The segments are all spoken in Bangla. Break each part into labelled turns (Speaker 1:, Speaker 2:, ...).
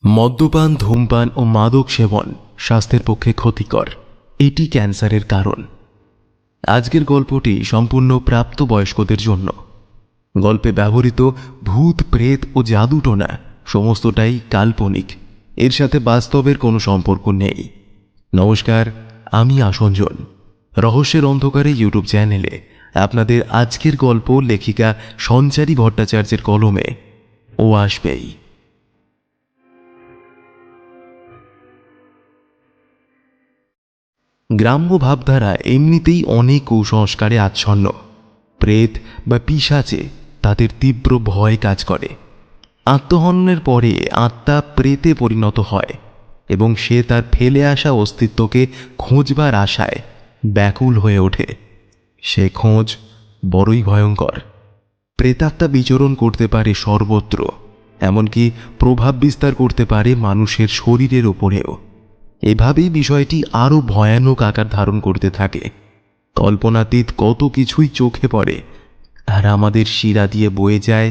Speaker 1: মদ্যপান, ধূমপান ও মাদক সেবন স্বাস্থ্যের পক্ষে ক্ষতিকর। এটি ক্যান্সারের কারণ। আজকের গল্পটি সম্পূর্ণ প্রাপ্তবয়স্কদের জন্য। গল্পে ব্যবহৃত ভূত, প্রেত ও জাদুটোনা সমস্তটাই কাল্পনিক। এর সাথে বাস্তবের কোনো সম্পর্ক নেই। নমস্কার, আমি আসঞ্জন। রহস্যের অন্ধকারে ইউটিউব চ্যানেলে আপনাদের আজকের গল্প লেখিকা সঞ্চারী ভট্টাচার্যের কলমে ও আসবেই। গ্রাম্য ভাবধারা এমনিতেই অনেক কুসংস্কারে আচ্ছন্ন। প্রেত বা পিশাচে তাদের তীব্র ভয় কাজ করে। আত্মহননের পরে আত্মা প্রেতে পরিণত হয় এবং সে তার ফেলে আসা অস্তিত্বকে খোঁজবার আশায় ব্যাকুল হয়ে ওঠে। সে খোঁজ বড়ই ভয়ঙ্কর। প্রেতাত্মা বিচরণ করতে পারে সর্বত্র, এমনকি প্রভাব বিস্তার করতে পারে মানুষের শরীরের ওপরেও। এভাবেই বিষয়টি আরও ভয়ানক আকার ধারণ করতে থাকে। কল্পনাতীত কত কিছুই চোখে পড়ে, আর আমাদের শিরা দিয়ে বয়ে যায়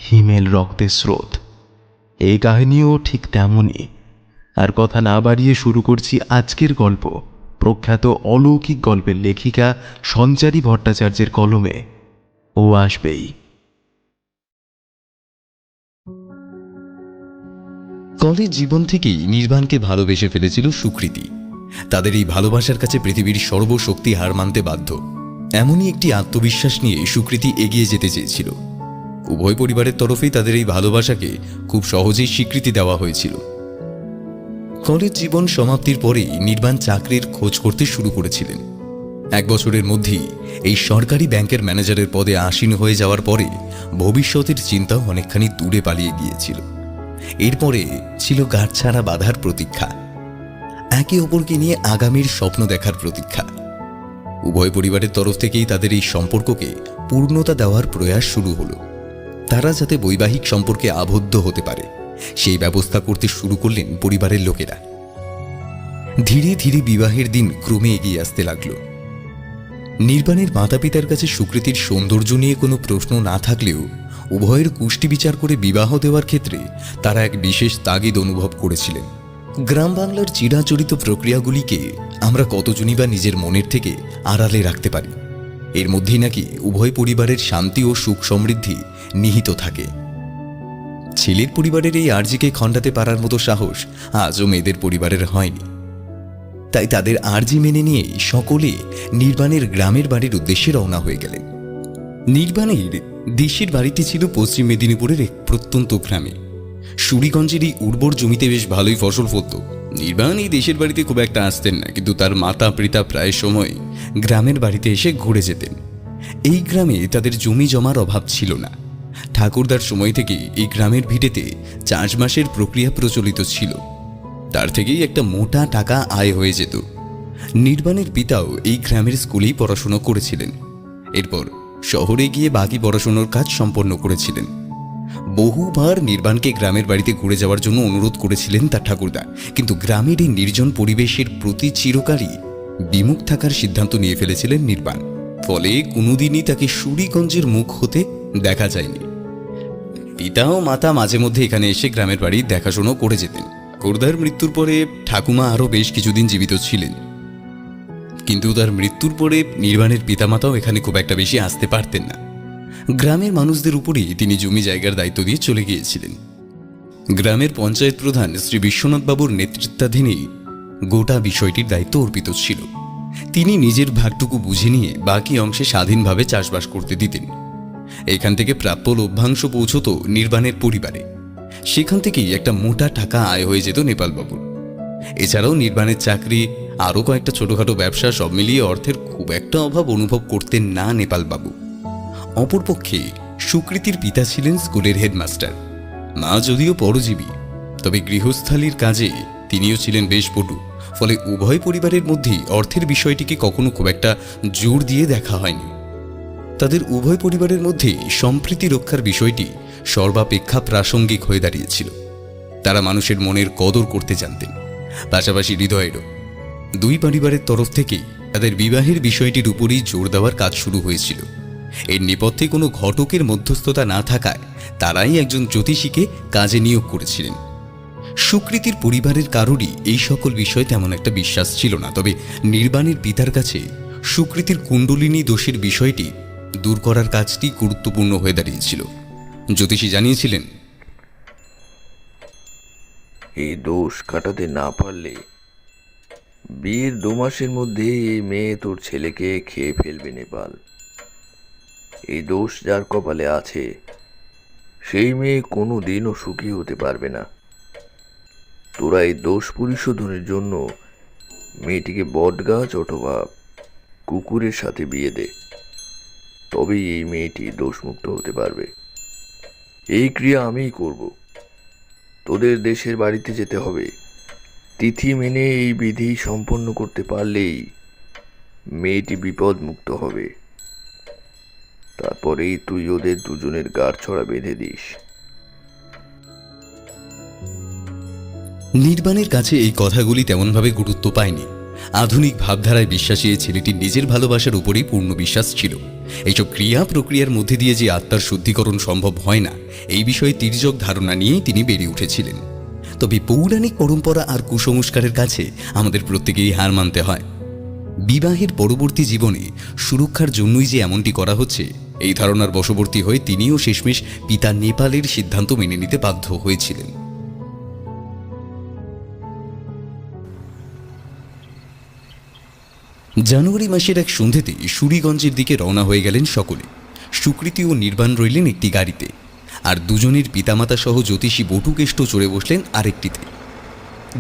Speaker 1: হিমেল রক্তের স্রোত। এই কাহিনীও ঠিক তেমনই। আর কথা না বাড়িয়ে শুরু করছি আজকের গল্প, প্রখ্যাত অলৌকিক গল্পের লেখিকা সঞ্চারী ভট্টাচার্যের কলমে ও আসবেই।
Speaker 2: কলেজ জীবন থেকেই নির্বাণকে ভালোবেসে ফেলেছিল সুকৃতি। তাদের এই ভালোবাসার কাছে পৃথিবীর সর্বশক্তি হার মানতে বাধ্য। এমনই একটি আত্মবিশ্বাস নিয়ে সুকৃতি এগিয়ে যেতে চেয়েছিল। উভয় পরিবারের তরফেই তাদের এই ভালোবাসাকে খুব সহজেই স্বীকৃতি দেওয়া হয়েছিল। কলেজ জীবন সমাপ্তির পরেই নির্বাণ চাকরির খোঁজ করতে শুরু করেছিলেন। এক বছরের মধ্যেই এই সরকারি ব্যাংকের ম্যানেজারের পদে আসীন হয়ে যাওয়ার পরে ভবিষ্যতের চিন্তাও অনেকখানি দূরে পালিয়ে গিয়েছিল। এরপরে ছিল গাঁটছাড়া বাঁধার প্রতীক্ষা, একে অপরকে নিয়ে আগামীর স্বপ্ন দেখার প্রতীক্ষা। উভয় পরিবারের তরফ থেকেই তাদের এই সম্পর্ককে পূর্ণতা দেওয়ার প্রয়াস শুরু হলো। তারা যাতে বৈবাহিক সম্পর্কে আবদ্ধ হতে পারে সেই ব্যবস্থা করতে শুরু করলেন পরিবারের লোকেরা। ধীরে ধীরে বিবাহের দিন ক্রমে এগিয়ে আসতে লাগল। নির্বাণের মাতা পিতার কাছে সুকৃতির সৌন্দর্য নিয়ে কোনো প্রশ্ন না থাকলেও উভয়ের কুষ্টি বিচার করে বিবাহ দেওয়ার ক্ষেত্রে তারা এক বিশেষ তাগিদ অনুভব করেছিলেন। গ্রাম বাংলার চিরাচরিত প্রক্রিয়াগুলিকে আমরা কতজনই বা নিজের মনের থেকে আড়ালে রাখতে পারি। এর মধ্যেই নাকি উভয় পরিবারের শান্তি ও সুখ সমৃদ্ধি নিহিত থাকে। ছেলের পরিবারের এই আর্জিকে খণ্ডাতে পারার মতো সাহস আজও মেয়েদের পরিবারের হয়নি। তাই তাদের আর্জি মেনে নিয়ে সকলে নির্বাণের গ্রামের বাড়ির উদ্দেশ্যে রওনা হয়ে গেলেন। নির্বাণের দেশের বাড়িটি ছিল পশ্চিম মেদিনীপুরের এক প্রত্যন্ত গ্রামে। সুরিগঞ্জের এই উর্বর জমিতে বেশ ভালোই ফসল ফলত। নির্বাণ এই দেশের বাড়িতে খুব একটা আসতেন না, কিন্তু তার মাতা পিতা প্রায় সময় গ্রামের বাড়িতে এসে ঘুরে যেতেন। এই গ্রামে তাদের জমি জমার অভাব ছিল না। ঠাকুরদার সময় থেকে এই গ্রামের ভিটেতে চাষবাসের প্রক্রিয়া প্রচলিত ছিল। তার থেকেই একটা মোটা টাকা আয় হয়ে যেত। নির্বাণের পিতাও এই গ্রামের স্কুলেই পড়াশোনা করেছিলেন। এরপর শহরে গিয়ে বাকি পড়াশোনার কাজ সম্পন্ন করেছিলেন। বহুবার নির্বাণকে গ্রামের বাড়িতে ঘুরে যাওয়ার জন্য অনুরোধ করেছিলেন তার ঠাকুরদা, কিন্তু গ্রামের এই নির্জন পরিবেশের প্রতি চিরকালই বিমুখ থাকার সিদ্ধান্ত নিয়ে ফেলেছিলেন নির্বাণ। ফলে কোনোদিনই তাকে সুরিগঞ্জের মুখ হতে দেখা যায়নি। পিতা ও মাতা মাঝে মধ্যে এখানে এসে গ্রামের বাড়ি দেখাশোনা করে যেতেন। ঠাকুরদার মৃত্যুর পরে ঠাকুমা আরও বেশ কিছুদিন জীবিত ছিলেন, কিন্তু তার মৃত্যুর পরে নির্বাণের পিতামাতাও এখানে খুব একটা বেশি আসতে পারতেন না। গ্রামের মানুষদের উপরেই তিনি জমি জায়গার দায়িত্ব দিয়ে চলে গিয়েছিলেন। গ্রামের পঞ্চায়েত প্রধান শ্রী বিশ্বনাথবাবুর নেতৃত্বাধীনেই গোটা বিষয়টির দায়িত্ব অর্পিত ছিল। তিনি নিজের ভাগটুকু বুঝে নিয়ে বাকি অংশে স্বাধীনভাবে চাষবাস করতে দিতেন। এখান থেকে প্রাপ্য লভ্যাংশ পৌঁছত নির্বাণের পরিবারে। সেখান থেকেই একটা মোটা টাকা আয় হয়ে যেত নেপালবাবুর। এছাড়াও নির্বাণের চাকরি, আরও কয়েকটা ছোটখাটো ব্যবসা, সব মিলিয়ে অর্থের খুব একটা অভাব অনুভব করতেন না নেপালবাবু। অপরপক্ষে সুকৃতির পিতা ছিলেন স্কুলের হেডমাস্টার। মা যদিও পরজীবী, তবে গৃহস্থালির কাজে তিনিও ছিলেন বেশ পটু। ফলে উভয় পরিবারের মধ্যেই অর্থের বিষয়টিকে কখনো খুব একটা জোর দিয়ে দেখা হয়নি। তাদের উভয় পরিবারের মধ্যেই সম্প্রীতি রক্ষার বিষয়টি সর্বাপেক্ষা প্রাসঙ্গিক হয়ে দাঁড়িয়েছিল। তারা মানুষের মনের কদর করতে জানতেন, পাশাপাশি হৃদয়েরও। দুই পরিবারের তরফ থেকেই তাদের বিবাহের বিষয়টির উপরই জোর দেওয়ার কাজ শুরু হয়েছিল। এর নেপথ্যে কোনো ঘটকের মধ্যস্থতা না থাকায় তারাই একজন জ্যোতিষীকে কাজে নিয়োগ করেছিলেন। সুকৃতির পরিবারের কারোরই এই সকল বিষয়ে তেমন একটা বিশ্বাস ছিল না, তবে নির্বাণের পিতার কাছে সুকৃতির কুণ্ডলিনী দোষের বিষয়টি দূর করার কাজটি গুরুত্বপূর্ণ হয়ে দাঁড়িয়েছিল। জ্যোতিষী জানিয়েছিলেন,
Speaker 3: এই দোষ কাটাতে না পারলে বিয়ের 2 মাসের মধ্যে এই মেয়ে তোর ছেলেকে খেয়ে ফেলবে নেপাল। এই দোষ যার কপালে আছে সেই মেয়ে কোনো দিনও সুখী হতে পারবে না। তোরা এই দোষ পরিশোধনের জন্য মেয়েটিকে বটগাছ অথবা কুকুরের সাথে বিয়ে দে, তবেই এই মেয়েটি দোষমুক্ত হতে পারবে। এই ক্রিয়া আমিই করব। তোদের দেশের বাড়িতে যেতে হবে। তিথি মেনে এই বিধি সম্পন্ন করতে পারলেই মেয়েটি বিপদ মুক্ত হবে। তারপরেই তুই ওদের দুজনের গাড় ছড়া বেঁধে দিস।
Speaker 2: নির্বাণের কাছে এই কথাগুলি তেমনভাবে গুরুত্ব পায়নি। আধুনিক ভাবধারায় বিশ্বাসী এই ছেলেটির নিজের ভালোবাসার উপরেই পূর্ণ বিশ্বাস ছিল। এইসব ক্রিয়া প্রক্রিয়ার মধ্যে দিয়ে যে আত্মার শুদ্ধিকরণ সম্ভব হয় না, এই বিষয়ে তির্যক ধারণা নিয়েই তিনি বেড়ে উঠেছিলেন। তবে পৌরাণিক পরম্পরা আর কুসংস্কারের কাছে আমাদের প্রত্যেকেই হার মানতে হয়। বিবাহের পরবর্তী জীবনে সুরক্ষার জন্যই যে এমনটি করা হচ্ছে, এই ধারণার বশবর্তী হয়ে তিনিও শেষমেশ পিতা নেপালের সিদ্ধান্ত মেনে নিতে বাধ্য হয়েছিলেন। জানুয়ারি মাসের এক সন্ধ্যেতে সুরিগঞ্জের দিকে রওনা হয়ে গেলেন সকলে। সুকৃতি ও নির্বাণ রইলেন একটি গাড়িতে, আর দুজনের পিতামাতা সহ জ্যোতিষী বটুকেষ্ট চড়ে বসলেন আরেকটিতে।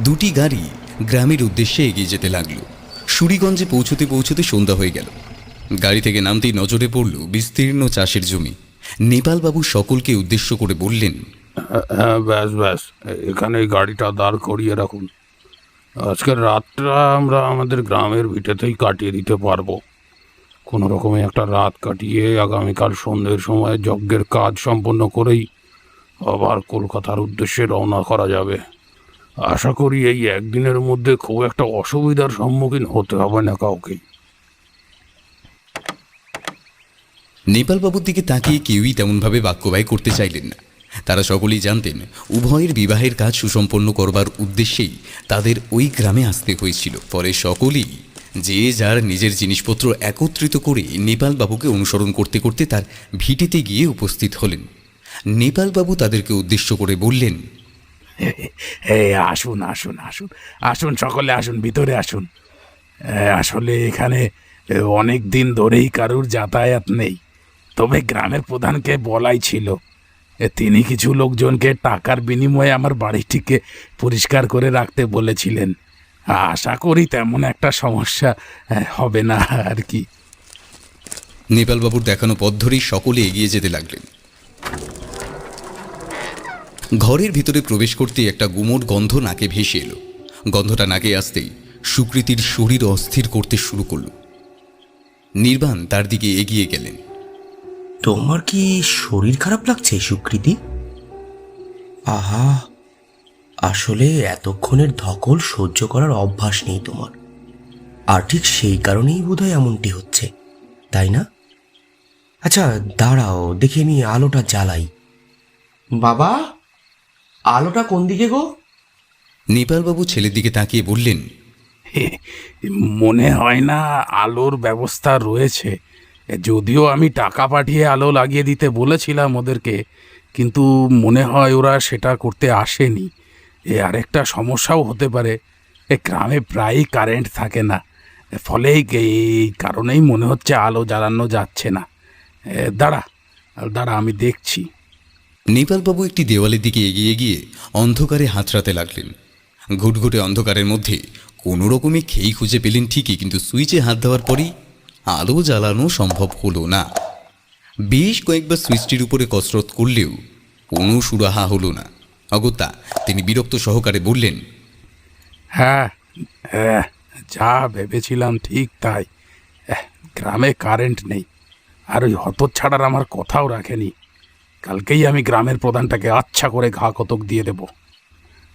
Speaker 2: দুটি গাড়ি গ্রামের উদ্দেশ্যে এগিয়ে যেতে লাগলো। সুরিগঞ্জে পৌঁছতে পৌঁছতে সন্ধ্যা হয়ে গেল। গাড়ি থেকে নামতেই নজরে পড়ল বিস্তীর্ণ চাষের জমি। নেপালবাবু সকলকে উদ্দেশ্য করে বললেন,
Speaker 4: হ্যাঁ, ব্যাস ব্যাস, এখানে এই গাড়িটা দাঁড় করিয়ে রাখুন। আজকের রাতটা আমরা আমাদের গ্রামের ভিটেতেই কাটিয়ে দিতে পারবো। কোনো রকমে একটা রাত কাটিয়ে আগামীকাল সন্ধ্যের সময় যজ্ঞের কাজ সম্পন্ন করেই আবার কলকাতার উদ্দেশ্যে রওনা করা যাবে। আশা করি এই একদিনের মধ্যে খুব একটা অসুবিধার সম্মুখীন হতে হবে না কাউকে।
Speaker 2: নেপালবাবুর দিকে তাকিয়ে কেউই তেমনভাবে বাক্যব্যয় করতে চাইলেন না। তারা সকলেই জানতেন উভয়ের বিবাহের কাজ সুসম্পন্ন করবার উদ্দেশ্যেই তাদের ওই গ্রামে আসতে হয়েছিল। পরে সকলেই যে যার নিজের জিনিসপত্র একত্রিত করে নেপালবাবুকে অনুসরণ করতে করতে তার ভিটেতে গিয়ে উপস্থিত হলেন। নেপালবাবু তাদেরকে উদ্দেশ্য করে বললেন,
Speaker 4: আসুন আসুন আসুন আসুন, সকলে আসুন, ভিতরে আসুন। আসলে এখানে অনেক দিন ধরেই কারুর যাতায়াত নেই, তবে গ্রামের প্রধানকে বলাই ছিল। তিনি কিছু লোকজনকে টাকার বিনিময়ে আমার বাড়িটিকে পরিষ্কার করে রাখতে বলেছিলেন। আশা করি তেমন একটা সমস্যা হবে না আর কি।
Speaker 2: নেপালবাবুর দেখানো পথ ধরেই সকলে এগিয়ে যেতে লাগলেন। ঘরের ভিতরে প্রবেশ করতেই একটা গুমোট গন্ধ নাকে ভেসে এলো। গন্ধটা নাকে আসতেই সুকৃতির শরীর অস্থির করতে শুরু করল। নির্বাণ তার দিকে এগিয়ে গেলেন।
Speaker 5: তোমার কি শরীর খারাপ লাগছে সুকৃতি? আহা, আসলে এতক্ষণের ধকল সহ্য করার অভ্যাস নেই তোমার, আর ঠিক সেই কারণেই বোধহয় এমনটি হচ্ছে, তাই না? আচ্ছা দাঁড়াও, দেখি আমি আলোটা জ্বালাই। বাবা, আলোটা কোন দিকে গো?
Speaker 2: নেপালবাবু ছেলের দিকে তাকিয়ে বললেন,
Speaker 4: মনে হয় না আলোর ব্যবস্থা রয়েছে। যদিও আমি টাকা পাঠিয়ে আলো লাগিয়ে দিতে বলেছিলাম ওদেরকে, কিন্তু মনে হয় ওরা সেটা করতে আসেনি। আরেকটা সমস্যাও হতে পারে, গ্রামে প্রায়ই কারেন্ট থাকে না, ফলে এই কারণেই মনে হচ্ছে আলো জ্বালানো যাচ্ছে না। দাঁড়া দাঁড়া, আমি দেখছি।
Speaker 2: নেপালবাবু একটি দেওয়ালের দিকে এগিয়ে গিয়ে অন্ধকারে হাতড়াতে লাগলেন। ঘুটঘুটে অন্ধকারের মধ্যে কোনো রকমে খেই খুঁজে পেলেন ঠিকই, কিন্তু সুইচে হাত দেওয়ার পরেই আলো জ্বালানো সম্ভব হলো না। বেশ কয়েকবার সুইচটির উপরে কসরত করলেও কোনো সুরাহা হলো না। অগত্যা তিনি বিরক্ত সহকারে বললেন,
Speaker 4: হ্যাঁ, যা ভেবেছিলাম ঠিক তাই। গ্রামে কারেন্ট নেই, আর ওই হতচ্ছাড়ার আমার কথাও রাখেনি। কালকেই আমি গ্রামের প্রধানটাকে আচ্ছা করে ঘা কতক দিয়ে দেব।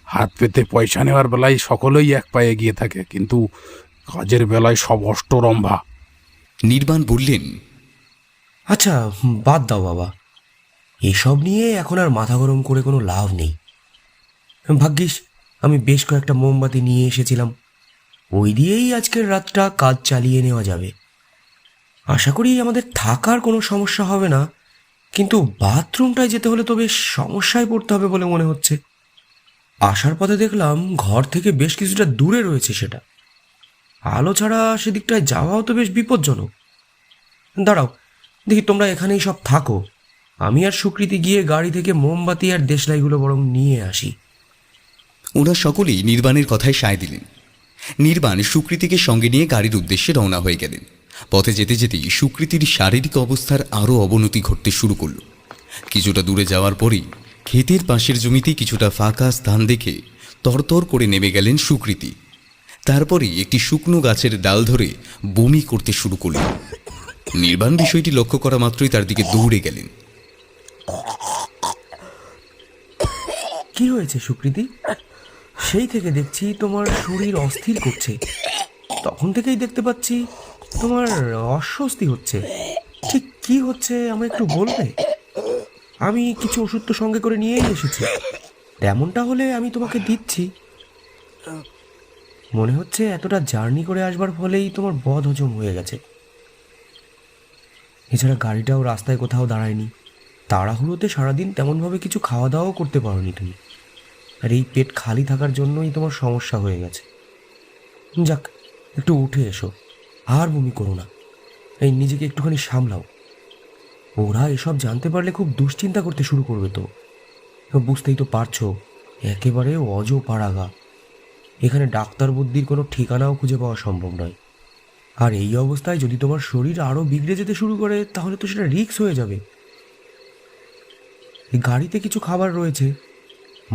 Speaker 4: হাত পেতে পয়সা নেওয়ার বেলায় সকলেই এক পায়ে এগিয়ে থাকে, কিন্তু কাজের বেলায় সব অষ্টরম্ভা।
Speaker 2: নির্বাণ বললেন,
Speaker 5: আচ্ছা বাদ দাও বাবা, এসব নিয়ে এখন আর মাথা গরম করে কোনো লাভ নেই। ভাগ্যিস আমি বেশ কয়েকটা মোমবাতি নিয়ে এসেছিলাম। ওই দিয়েই আজকের রাতটা কাজ চালিয়ে নেওয়া যাবে। আশা করি আমাদের থাকার কোনো সমস্যা হবে না, কিন্তু বাথরুমটায় যেতে হলে তো বেশ সমস্যায় পড়তে হবে বলে মনে হচ্ছে। আসার পথে দেখলাম ঘর থেকে বেশ কিছুটা দূরে রয়েছে সেটা। আলো ছাড়া সেদিকটায় যাওয়াও তো বেশ বিপজ্জনক। দাঁড়াও, দেখি তোমরা এখানেই সব থাকো, আমি আর সুকৃতি গিয়ে গাড়ি থেকে মোমবাতি আর দেশলাইগুলো বরং নিয়ে আসি।
Speaker 2: ওরা সকলেই নির্বাণের কথায় সায় দিলেন। নির্বাণ সুকৃতিকে সঙ্গে নিয়ে গাড়ির উদ্দেশ্যে রওনা হয়ে গেলেন। পথে যেতে যেতেই সুকৃতির শারীরিক অবস্থার আরও অবনতি ঘটতে শুরু করল। কিছুটা দূরে যাওয়ার পরেই ক্ষেতের পাশের জমিতে কিছুটা ফাঁকা স্থান দেখে তরতর করে নেমে গেলেন সুকৃতি। তারপরেই একটি শুকনো গাছের ডাল ধরে বমি করতে শুরু করল। নির্বাণ বিষয়টি লক্ষ্য করা মাত্রই তার দিকে দৌড়ে গেলেন।
Speaker 5: কি হয়েছে সুকৃতি? সেই থেকে দেখছি তোমার শরীর অস্থির করছে। তখন থেকেই দেখতে পাচ্ছি তোমার অস্বস্তি হচ্ছে। ঠিক কি হচ্ছে আমায় একটু বলবে? আমি কিছু ওষুধ তো সঙ্গে করে নিয়েই এসেছি, তেমনটা হলে আমি তোমাকে দিচ্ছি। মনে হচ্ছে এতটা জার্নি করে আসবার ফলেই তোমার বদ হজম হয়ে গেছে। এছাড়া গাড়িটাও রাস্তায় কোথাও দাঁড়ায়নি। তাড়াহুড়োতে সারাদিন তেমনভাবে কিছু খাওয়া দাওয়াও করতে পারোনি তুমি, আর এই পেট খালি থাকার জন্যই তোমার সমস্যা হয়ে গেছে। যাক, একটু উঠে এসো, আর বমি করো না। এই নিজেকে একটুখানি সামলাও। ওরা এসব জানতে পারলে খুব দুশ্চিন্তা করতে শুরু করবে তো। বুঝতেই তো পারছো, একেবারে অজপাড়াগা। এখানে ডাক্তার বুদ্ধির কোনো ঠিকানাও খুঁজে পাওয়া সম্ভব নয়। আর এই অবস্থায় যদি তোমার শরীর আরও বিগড়ে যেতে শুরু করে তাহলে তো সেটা রিস্ক হয়ে যাবে। এই গাড়িতে কিছু খাবার রয়েছে,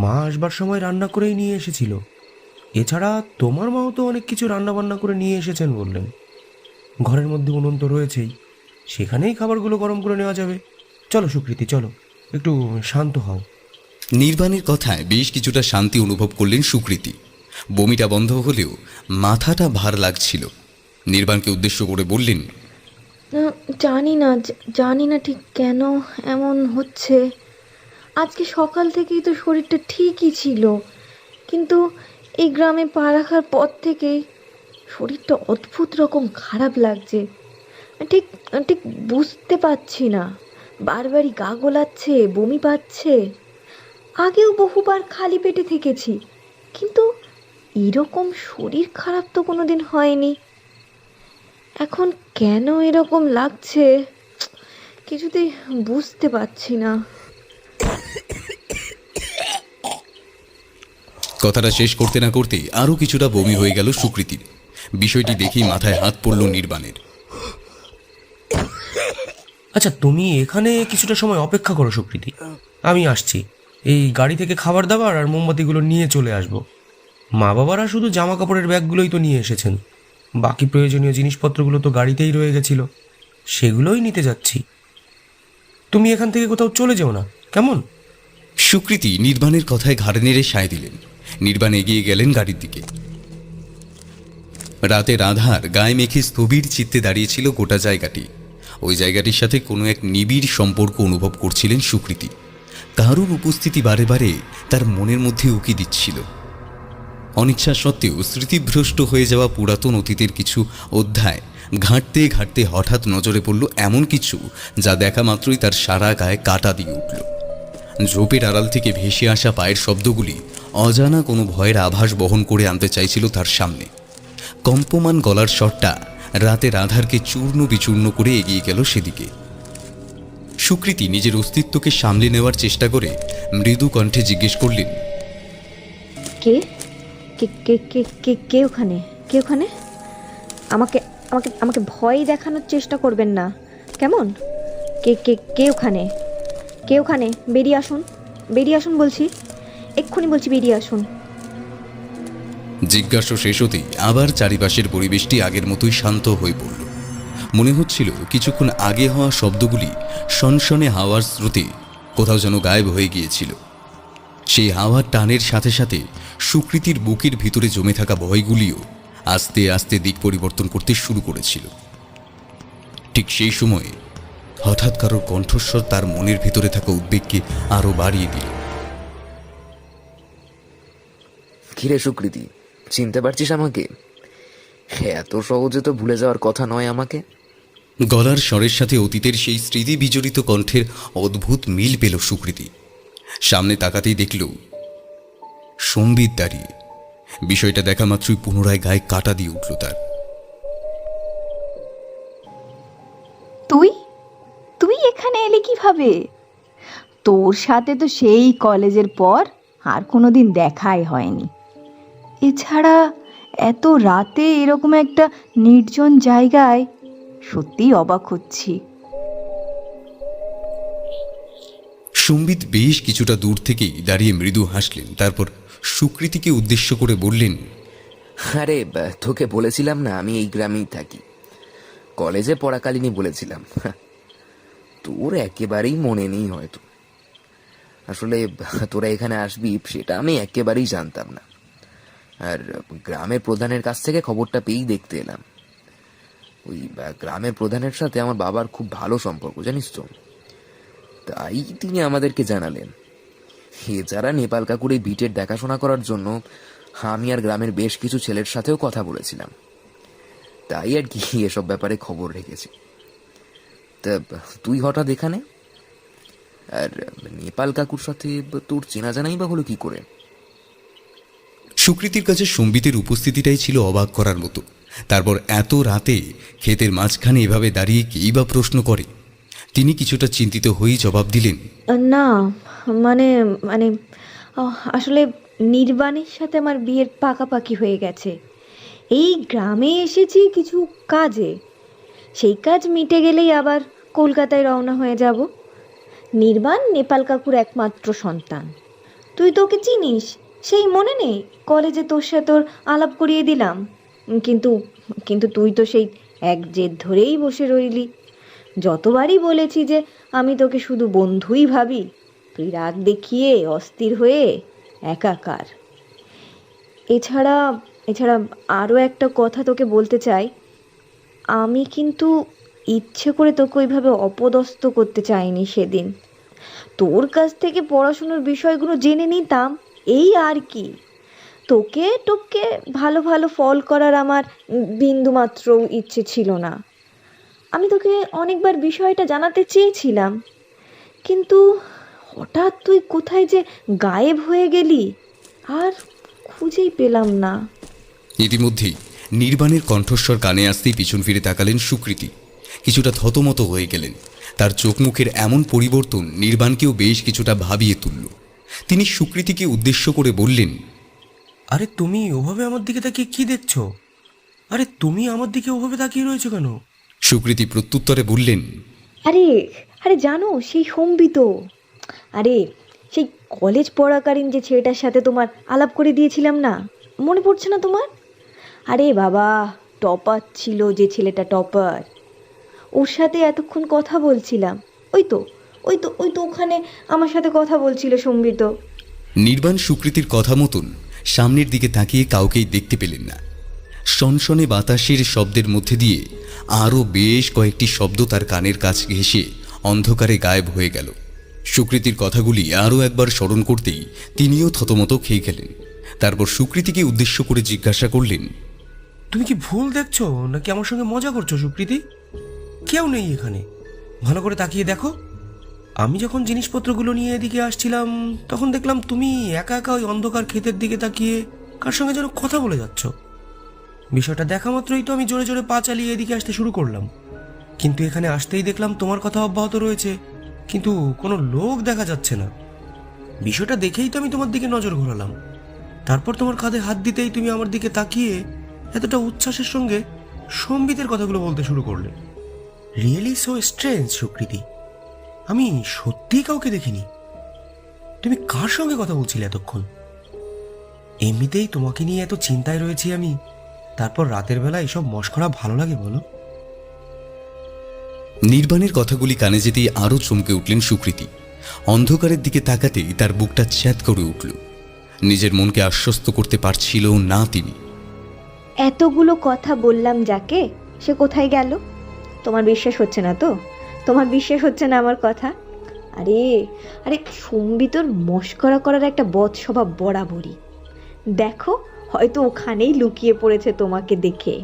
Speaker 5: মা আসবার সময় রান্না করেই নিয়ে এসেছিল। এছাড়া তোমার মাও তো অনেক কিছু রান্না বান্না করে নিয়ে এসেছেন বললেন। ঘরের মধ্যে উনুন তো রয়েছেই, সেখানেই খাবারগুলো গরম করে নেওয়া যাবে। চলো সুকৃতি, চলো, একটু শান্ত হও।
Speaker 2: নির্বাণের কথায় বেশ কিছুটা শান্তি অনুভব করলেন সুকৃতি। বমিটা বন্ধ হলেও মাথাটা ভার লাগছিল। নির্বাণকে উদ্দেশ্য করে বললেন,
Speaker 6: জানি না ঠিক কেন এমন হচ্ছে। আজকে সকাল থেকেই তো শরীরটা ঠিকই ছিল, কিন্তু এই গ্রামে পা রাখার পর থেকেই শরীরটা অদ্ভুত রকম খারাপ লাগছে। ঠিক ঠিক বুঝতে পারছি না, বারবারই গা গোলাচ্ছে, বমি পাচ্ছে। আগেও বহুবার খালি পেটে থেকেছি, কিন্তু এরকম শরীর খারাপ তো কোনোদিন হয়নি। এখন কেন এরকম লাগছে কিছুতেই বুঝতে পারছি না।
Speaker 2: কথাটা শেষ করতে না করতেই আরও কিছুটা বমি হয়ে গেল সুকৃতির। বিষয়টি দেখেই মাথায় হাত পড়ল নির্বাণের।
Speaker 5: আচ্ছা, তুমি এখানে কিছুটা সময় অপেক্ষা করো সুকৃতি, আমি আসছি। এই গাড়ি থেকে খাবার দাবার আর মোমবাতিগুলো নিয়ে চলে আসবো। মা বাবারা শুধু জামা কাপড়ের ব্যাগগুলোই তো নিয়ে এসেছেন, বাকি প্রয়োজনীয় জিনিসপত্রগুলো তো গাড়িতেই রয়ে গেছিল, সেগুলোই নিতে যাচ্ছি। তুমি এখান থেকে কোথাও চলে যেও না, কেমন?
Speaker 2: সুকৃতি নির্বাণের কথায় ঘাড় নেড়ে সায় দিলেন। নির্বাণ এগিয়ে গেলেন গাড়ির দিকে। রাতের আধার গায়ে মেখে স্থবির চিত্তে দাঁড়িয়েছিল গোটা জায়গাটি। ওই জায়গাটির সাথে কোনো এক নিবিড় সম্পর্ক অনুভব করছিলেন সুকৃতি। কারুর উপস্থিতি বারে বারে তার মনের মধ্যে উকি দিচ্ছিল। অনিচ্ছা সত্ত্বেও স্মৃতিভ্রষ্ট হয়ে যাওয়া পুরাতন অতীতের কিছু অধ্যায় ঘাঁটতে ঘাঁটতে হঠাৎ নজরে পড়ল এমন কিছু যা দেখা মাত্রই তার সারা গায়ে কাঁটা দিয়ে উঠল। ঝোপের আড়াল থেকে ভেসে আসা পায়ের শব্দগুলি অজানা কোনো ভয়ের আভাস বহন করে আনতে চাইছিল তার সামনে। কম্পমান গলার স্বরটা রাতের আধারকে চূর্ণ বিচূর্ণ করে এগিয়ে গেল সেদিকে। সুকৃতি নিজের অস্তিত্বকে সামলে নেওয়ার চেষ্টা করে মৃদু কণ্ঠে জিজ্ঞেস করলেন,
Speaker 6: কে কে কে কে কে কে ওখানে? কে ওখানে? আমাকে আমাকে আমাকে ভয় দেখানোর চেষ্টা করবেন না, কেমন? কে কে কে ওখানে? কে ওখানে? বেরিয়ে আসুন, বেরিয়ে আসুন বলছি, এক্ষুনি বলছি, বেরিয়ে আসুন।
Speaker 2: জিজ্ঞাসা শেষ হতেই আবার চারিপাশের পরিবেশটি আগের মতোই শান্ত হয়ে পড়ল। মনে হচ্ছিল কিছুক্ষণ আগে হওয়া শব্দগুলি সনসনে হাওয়ার স্রোতে কোথাও যেন গায়েব হয়ে গিয়েছিল। সেই হাওয়ার টানের সাথে সাথে সুকৃতির বুকের ভিতরে জমে থাকা ভয়গুলিও আস্তে আস্তে দিক পরিবর্তন করতে শুরু করেছিল। ঠিক সেই সময়ে হঠাৎ কারোর কণ্ঠস্বর তার মনের ভিতরে থাকা উদ্বেগকে আরো বাড়িয়ে দিল।
Speaker 7: কিরে সুকৃতি, চিনতে পারছিস আমাকে? এত সহজে তো ভুলে যাওয়ার কথা নয় আমাকে।
Speaker 2: গলার স্বরের সাথে অতীতের সেই স্মৃতি বিজড়িত কণ্ঠের অদ্ভুত মিল পেল সুকৃতি। সামনে তাকাতেই দেখল সম্বিত দাঁড়িয়ে। বিষয়টা দেখা মাত্রই পুনরায় গায়ে কাটা দিয়ে উঠল তার।
Speaker 8: তুই তুই এখানে এলি কিভাবে? তোর সাথে তো সেই কলেজের পর আর কোনোদিন দেখাই হয়নি। এছাড়া এত রাতে এরকম একটা নির্জন জায়গায় সত্যিই অবাক হচ্ছি।
Speaker 2: সম্বিত বেশ কিছুটা দূর থেকেই দাঁড়িয়ে মৃদু হাসলেন। তারপর সুকৃতিকে উদ্দেশ্য করে বললেন,
Speaker 7: আরে তোকে বলেছিলাম না আমি এই গ্রামেই থাকি, কলেজে পড়াকালীনই বলেছিলাম। তোর একেবারেই মনে নেই হয়তো। আসলে তোরা এখানে আসবি সেটা আমি একেবারেই জানতাম না, আর গ্রামের প্রধানের কাছ থেকে খবরটা পেয়েই দেখতে এলাম। ওই গ্রামের প্রধানের সাথে আমার বাবার খুব ভালো সম্পর্ক জানিস তো, তাই তিনি আমাদেরকে জানালেন। এছাড়া নেপাল কাকুর এই ভিটের দেখাশোনা করার জন্য আমি আর গ্রামের বেশ কিছু ছেলের সাথেও কথা বলেছিলাম, তাই আর কি এসব ব্যাপারে খবর রেখেছি। তা তুই হঠাৎ এখানে, আর নেপাল কাকুর সাথে তোর চেনা জানাই বা হলো কি করে?
Speaker 2: সুকৃতির কাছে সম্বিতের উপস্থিতিটাই ছিল অবাক করার মতো। তারপর এত রাতে ক্ষেতের মাঝখানে এভাবে দাঁড়িয়ে কেই বা প্রশ্ন করে। তিনি কিছুটা চিন্তিত হয়েই জবাব দিলেন,
Speaker 6: না মানে মানে আসলে নির্বাণের সাথে আমার বিয়ের পাকাপাকি হয়ে গেছে। এই গ্রামে এসেছি কিছু কাজে, সেই কাজ মিটে গেলেই আবার কলকাতায় রওনা হয়ে যাব। নির্বাণ নেপাল কাকুর একমাত্র সন্তান। তুই তো ওকে চিনিস, সেই মনে নেই কলেজে তোর সাথে তোর আলাপ করিয়ে দিলাম? কিন্তু কিন্তু তুই তো সেই এক জেদ ধরেই বসে রইলি। যতবারই বলেছি যে আমি তোকে শুধু বন্ধুই ভাবি, তুই রাগ দেখিয়ে অস্থির হয়ে একাকার। এছাড়া এছাড়া আরও একটা কথা তোকে বলতে চাই, আমি কিন্তু ইচ্ছে করে তোকে ওইভাবে অপদস্থ করতে চাইনি সেদিন। তোর কাছ থেকে পড়াশুনোর বিষয়গুলো জেনে নিতাম, এই আর কি। তোকে টোকে ভালো ভালো ফল করার আমার বিন্দুমাত্র ইচ্ছে ছিল না। আমি তোকে অনেকবার বিষয়টা জানাতে চেয়েছিলাম, কিন্তু হঠাৎ তুই কোথায় যে গায়েব হয়ে গেলি আর খুঁজেই পেলাম না।
Speaker 2: ইতিমধ্যেই নির্বাণের কণ্ঠস্বর কানে আসতেই পিছন ফিরে তাকালেন সুকৃতি। কিছুটা থতমত হয়ে গেলেন। তার চোখ মুখের এমন পরিবর্তন নির্বাণকেও বেশ কিছুটা ভাবিয়ে তুলল। তিনি সুকৃতিকে উদ্দেশ্য করে বললেন,
Speaker 5: আরে তুমি ওভাবে আমার দিকে তাকিয়ে কি দেখছো? আরে তুমি আমার দিকে ওভাবে তাকিয়ে রয়েছো কেন?
Speaker 2: সুকৃতি প্রত্যুত্তরে বললেন,
Speaker 6: আরে আরে জানো সেই সম্বিত, আরে সেই কলেজ পড়াকালীন যে ছেলেটার সাথে তোমার আলাপ করে দিয়েছিলাম না, মনে পড়ছে না তোমার? আরে বাবা, টপার ছিল যে ছেলেটা, টপার, ওর সাথে এতক্ষণ কথা বলছিলাম। ওই তো ওখানে আমার সাথে কথা বলছিল সম্বিত।
Speaker 2: নির্বাণ সুকৃতির কথা মতন সামনের দিকে তাকিয়ে কাউকেই দেখতে পেলেন না। সনসনে বাতাসের শব্দের মধ্যে দিয়ে আরও বেশ কয়েকটি শব্দ তার কানের কাছে ঘেঁষে অন্ধকারে গায়েব হয়ে গেল। সুকৃতির কথাগুলি আরও একবার স্মরণ করতেই তিনিও থতমত খেয়ে গেলেন। তারপর সুকৃতিকে উদ্দেশ্য করে জিজ্ঞাসা করলেন,
Speaker 5: তুমি কি ভুল দেখছো নাকি আমার সঙ্গে মজা করছো সুকৃতি? কেউ নেই এখানে, ভালো করে তাকিয়ে দেখো। আমি যখন জিনিসপত্রগুলো নিয়ে এদিকে আসছিলাম তখন দেখলাম তুমি একা একা ওই অন্ধকার ক্ষেতের দিকে তাকিয়ে কার সঙ্গে যেন কথা বলে যাচ্ছ। বিষয়টা দেখা মাত্রই তো আমি জোরে জোরে পা চালিয়ে এদিকে আসতে শুরু করলাম, কিন্তু এখানে আসতেই দেখলাম তোমার কথা অব্যাহত রয়েছে, কিন্তু কোনো লোক দেখা যাচ্ছে না। বিষয়টা দেখেই তো আমি তোমার দিকে নজর ঘোরালাম। তারপর তোমার কাঁধে হাত দিতেই তুমি আমার দিকে তাকিয়ে এতটা উচ্ছ্বাসের সঙ্গে সম্বিতের কথাগুলো বলতে শুরু করলে। রিয়েলি সো স্ট্রেঞ্জ সুকৃতি, আমি সত্যিই কাউকে দেখিনি। তুমি কার সঙ্গে কথা বলছিলে এতক্ষণ? এমনিতেই তোমাকে নিয়ে এত চিন্তায় রয়েছি আমি, তারপর রাতের বেলা এসব মশকরা ভালো লাগে বলো?
Speaker 2: নির্বাণের কথাগুলি কানে যেতেই আরও চমকে উঠলেন সুকৃতি। অন্ধকারের দিকে তাকাতেই তার বুকটা চ্যাত করে উঠল। নিজের মনকে আশ্বস্ত করতে পারছিল না তিনি।
Speaker 6: এতগুলো কথা বললাম যাকে, সে কোথায় গেল? তোমার বিশ্বাস হচ্ছে না তো? তোমার বিশ্বাস হচ্ছে না আমার কথা? আরে আরে সম্বিতর মস্করা করার একটা বদ স্বভাব বরাবরই। দেখো, হয়তো ওখানেই লুকিয়ে পড়েছে তোমাকে দেখে।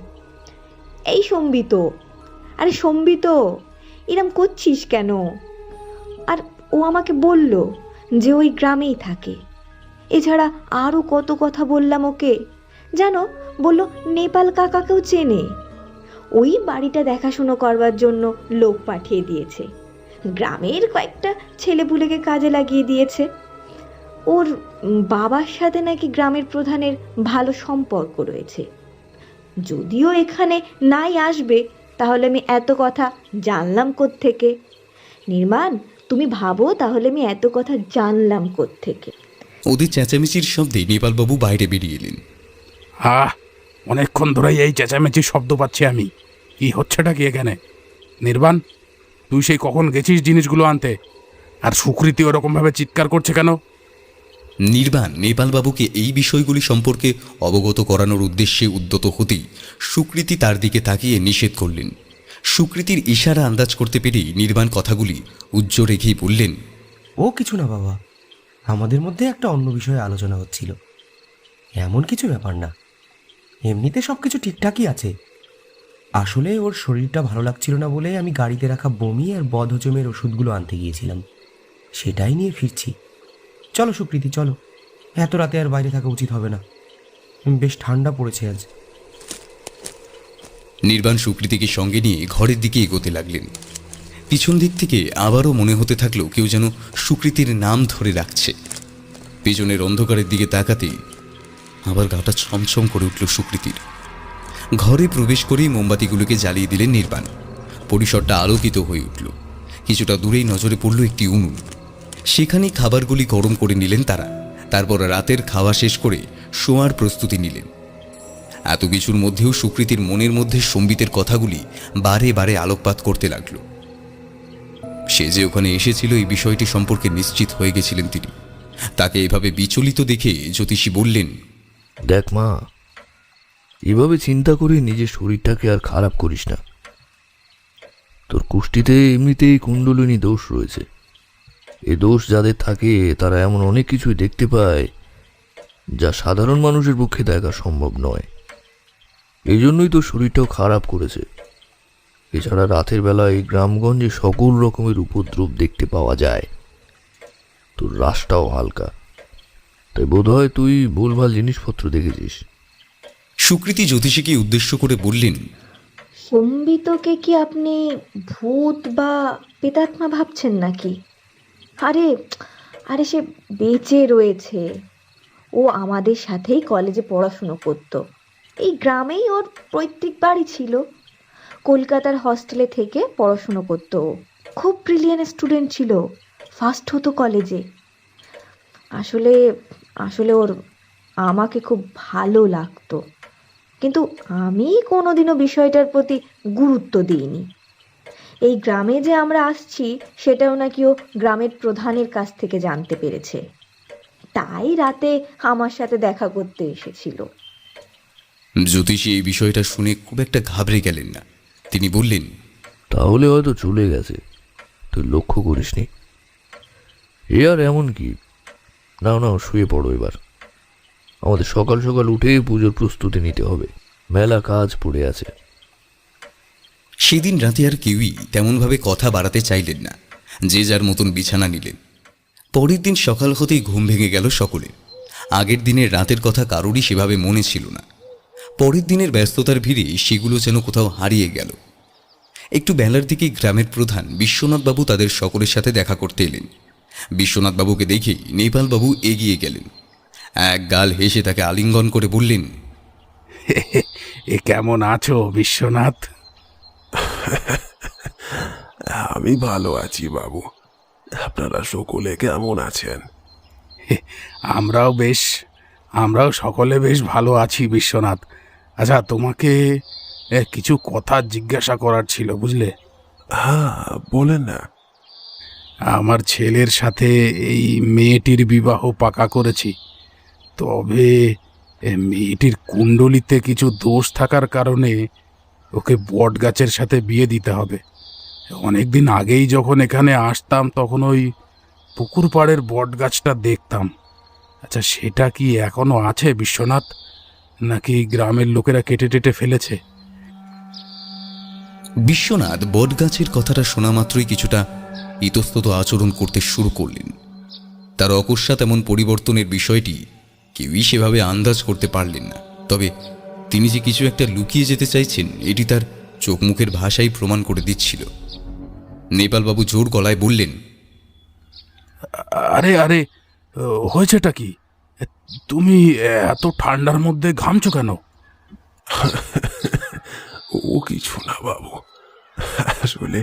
Speaker 6: এই সম্বিত, আরে সম্বিত, এরম করছিস কেন? আর ও আমাকে বলল যে ওই গ্রামেই থাকে। এছাড়া আরও কত কথা বললাম ওকে, জানো, বলল নেপাল কাকাকেও চেনে। ওই বাড়িটা দেখাশুনো করবার জন্য লোক পাঠিয়ে দিয়েছে। গ্রামের কয়েকটা ছেলেপুলেকে কাজে লাগিয়ে দিয়েছে। ওর বাবার সাথে নাকি গ্রামের প্রধানের ভালো সম্পর্ক রয়েছে। যদিও এখানে নাই আসবে, তাহলে আমি এত কথা জানলাম কোত্থেকে? নির্মাণ, তুমি ভাবো তাহলে আমি এত কথা জানলাম কোত্থেকে?
Speaker 2: ওদের চেঁচামেচির শব্দে নেপালবাবু বাইরে বেরিয়ে এলেন।
Speaker 4: অনেকক্ষণ ধরেই এই চেঁচামেচির শব্দ পাচ্ছি আমি। কি হচ্ছেটা কি এখানে? নির্বাণ, তুই সেই কখন গেছিস জিনিসগুলো আনতে? আর সুকৃতি ওরকমভাবে চিৎকার করছে কেন?
Speaker 2: নির্বাণ নেপালবাবুকে এই বিষয়গুলি সম্পর্কে অবগত করানোর উদ্দেশ্যে উদ্যত হতেই সুকৃতি তার দিকে তাকিয়ে নিষেধ করলেন। সুকৃতির ইশারা আন্দাজ করতে পেরেই নির্বাণ কথাগুলি উজ্জ্ব রেখেই বললেন,
Speaker 5: ও কিছু না বাবা, আমাদের মধ্যে একটা অন্য বিষয়ে আলোচনা হচ্ছিল। এমন কিছু ব্যাপার না, এমনিতে সব কিছু ঠিকঠাকই আছে। আসলে ওর শরীরটা ভালো লাগছিল না বলে আমি গাড়িতে রাখা বমি আর বদহজমের ওষুধগুলো আনতে গিয়েছিলাম, সেটাই নিয়ে ফিরছি। চলো সুকৃতি, চলো, এত রাতে আর বাইরে থাকা উচিত হবে না। বেশ ঠান্ডা পড়েছে আজ।
Speaker 2: নির্বাণ সুকৃতিকে সঙ্গে নিয়ে ঘরের দিকে এগোতে লাগলেন। পিছন দিক থেকে আবারও মনে হতে থাকলো কেউ যেন সুকৃতির নাম ধরে রাখছে। পেছনের অন্ধকারের দিকে তাকাতেই আবার গাটা ছমছম করে উঠল সুকৃতির। ঘরে প্রবেশ করেই মোমবাতিগুলোকে জ্বালিয়ে দিলেন নির্বাণ। পরিসরটা আলোকিত হয়ে উঠল। কিছুটা দূরেই নজরে পড়ল একটি উনুন। সেখানেই খাবারগুলি গরম করে নিলেন তারা। তারপর রাতের খাওয়া শেষ করে শোয়ার প্রস্তুতি নিলেন। এত কিছুর মধ্যেও সুকৃতির মনের মধ্যে সম্বিতের কথাগুলি বারে বারে আলোকপাত করতে লাগল। সে যে ওখানে এসেছিল এই বিষয়টি সম্পর্কে নিশ্চিত হয়ে গেছিলেন তিনি। তাকে এভাবে বিচলিত দেখে জ্যোতিষী বললেন,
Speaker 3: দেখ মা, এভাবে চিন্তা করে নিজের শরীরটাকে আর খারাপ করিস না। তোর কুষ্টিতে এমনিতেই কুণ্ডলিনী দোষ রয়েছে। এ দোষ যাদের থাকে তারা এমন অনেক কিছুই দেখতে পায় যা সাধারণ মানুষের পক্ষে দেখা সম্ভব নয়। এই জন্যই তোর শরীরটাও খারাপ করেছে। এছাড়া রাতের বেলা এই গ্রামগঞ্জে সকল রকমের উপদ্রব দেখতে পাওয়া যায়। তোর রাশটাও হালকা, তাই বোধহয় তুই ভুলভাল জিনিসপত্র দেখেছিস।
Speaker 2: সুকৃতি জ্যোতিষীকে উদ্দেশ্য করে বললেন,
Speaker 6: সম্বিতকে কি আপনি ভূত বা প্রেতাত্মা ভাবছেন নাকি? আরে আরে সে বেঁচে রয়েছে। ও আমাদের সাথেই কলেজে পড়াশুনো করতো। এই গ্রামেই ওর পৈতৃক বাড়ি ছিল। কলকাতার হস্টেলে থেকে পড়াশুনো করতো। খুব ব্রিলিয়ান্ট স্টুডেন্ট ছিল, ফার্স্ট হতো কলেজে। আসলে আসলে ওর আমাকে খুব ভালো লাগতো, কিন্তু আমি কোনোদিনও বিষয়টার প্রতি গুরুত্ব দিইনি। এই গ্রামে যে আমরা আসছি সেটাও নাকি ও গ্রামের প্রধানের কাছ থেকে জানতে পেরেছে, তাই রাতে আমার সাথে দেখা করতে এসেছিল।
Speaker 2: জ্যোতিষী এই বিষয়টা শুনে খুব একটা ঘাবড়ে গেলেন না। তিনি বললেন,
Speaker 3: তাহলে হয়তো চলে গেছে, তুই লক্ষ্য করিসনি। এ আর এমন কি, নাও নাও শুয়ে পড়ো এবার। আমাদের সকাল সকাল উঠে পুজোর প্রস্তুতি নিতে হবে, মেলা কাজ পড়ে আছে।
Speaker 2: সেদিন রাতে আর কেউই তেমনভাবে কথা বাড়াতে চাইলেন না। যে যার মতন বিছানা নিলেন। পরের দিন সকাল হতেই ঘুম ভেঙে গেল সকলের। আগের দিনের রাতের কথা কারোরই সেভাবে মনে ছিল না। পরের দিনের ব্যস্ততার ভিড়ে সেগুলো যেন কোথাও হারিয়ে গেল। একটু বেলার দিকেই গ্রামের প্রধান বিশ্বনাথবাবু তাদের সকলের সাথে দেখা করতে এলেন। বিশ্বনাথবাবুকে দেখেই নেপালবাবু এগিয়ে গেলেন। এক গাল হেসে তাকে আলিঙ্গন করে বললেন,
Speaker 4: এ কেমন আছো বিশ্বনাথ?
Speaker 9: আমি ভালো আছি বাবু, আপনারা সকলে কেমন আছেন?
Speaker 4: আমরাও সকলে বেশ ভালো আছি বিশ্বনাথ। আচ্ছা, তোমাকে কিছু কথা জিজ্ঞাসা করার ছিল, বুঝলে?
Speaker 9: হ্যাঁ, বলেন না।
Speaker 4: আমার ছেলের সাথে এই মেয়েটির বিবাহ পাকা করেছি, তবে মেয়েটির কুণ্ডলিতে কিছু দোষ থাকার কারণে ওকে বট গাছের সাথে বিয়ে দিতে হবে। অনেকদিন আগেই যখন এখানে আসতাম তখন ওই পুকুর পাড়ের বট গাছটা দেখতাম। আচ্ছা, সেটা কি এখনো আছে বিশ্বনাথ, নাকি গ্রামের লোকেরা কেটে টেটে ফেলেছে?
Speaker 2: বিশ্বনাথ বটগাছের কথাটা শোনা মাত্রই কিছুটা ইতস্তত আচরণ করতে শুরু করলেন। তার অকস্মাৎ এমন পরিবর্তনের বিষয়টি কেউই সেভাবে আন্দাজ করতে পারলেন না। তবে তিনি যে কিছু একটা লুকিয়ে যেতে চাইছেন এটি তার চোখ মুখের ভাষাই প্রমাণ করে দিচ্ছিল। নেপালবাবু জোর গলায় বললেন,
Speaker 4: আরে আরে, হয়েছেটা কি? তুমি এত ঠান্ডার মধ্যে ঘামছো কেন?
Speaker 9: ও কিছু না বাবু, আসলে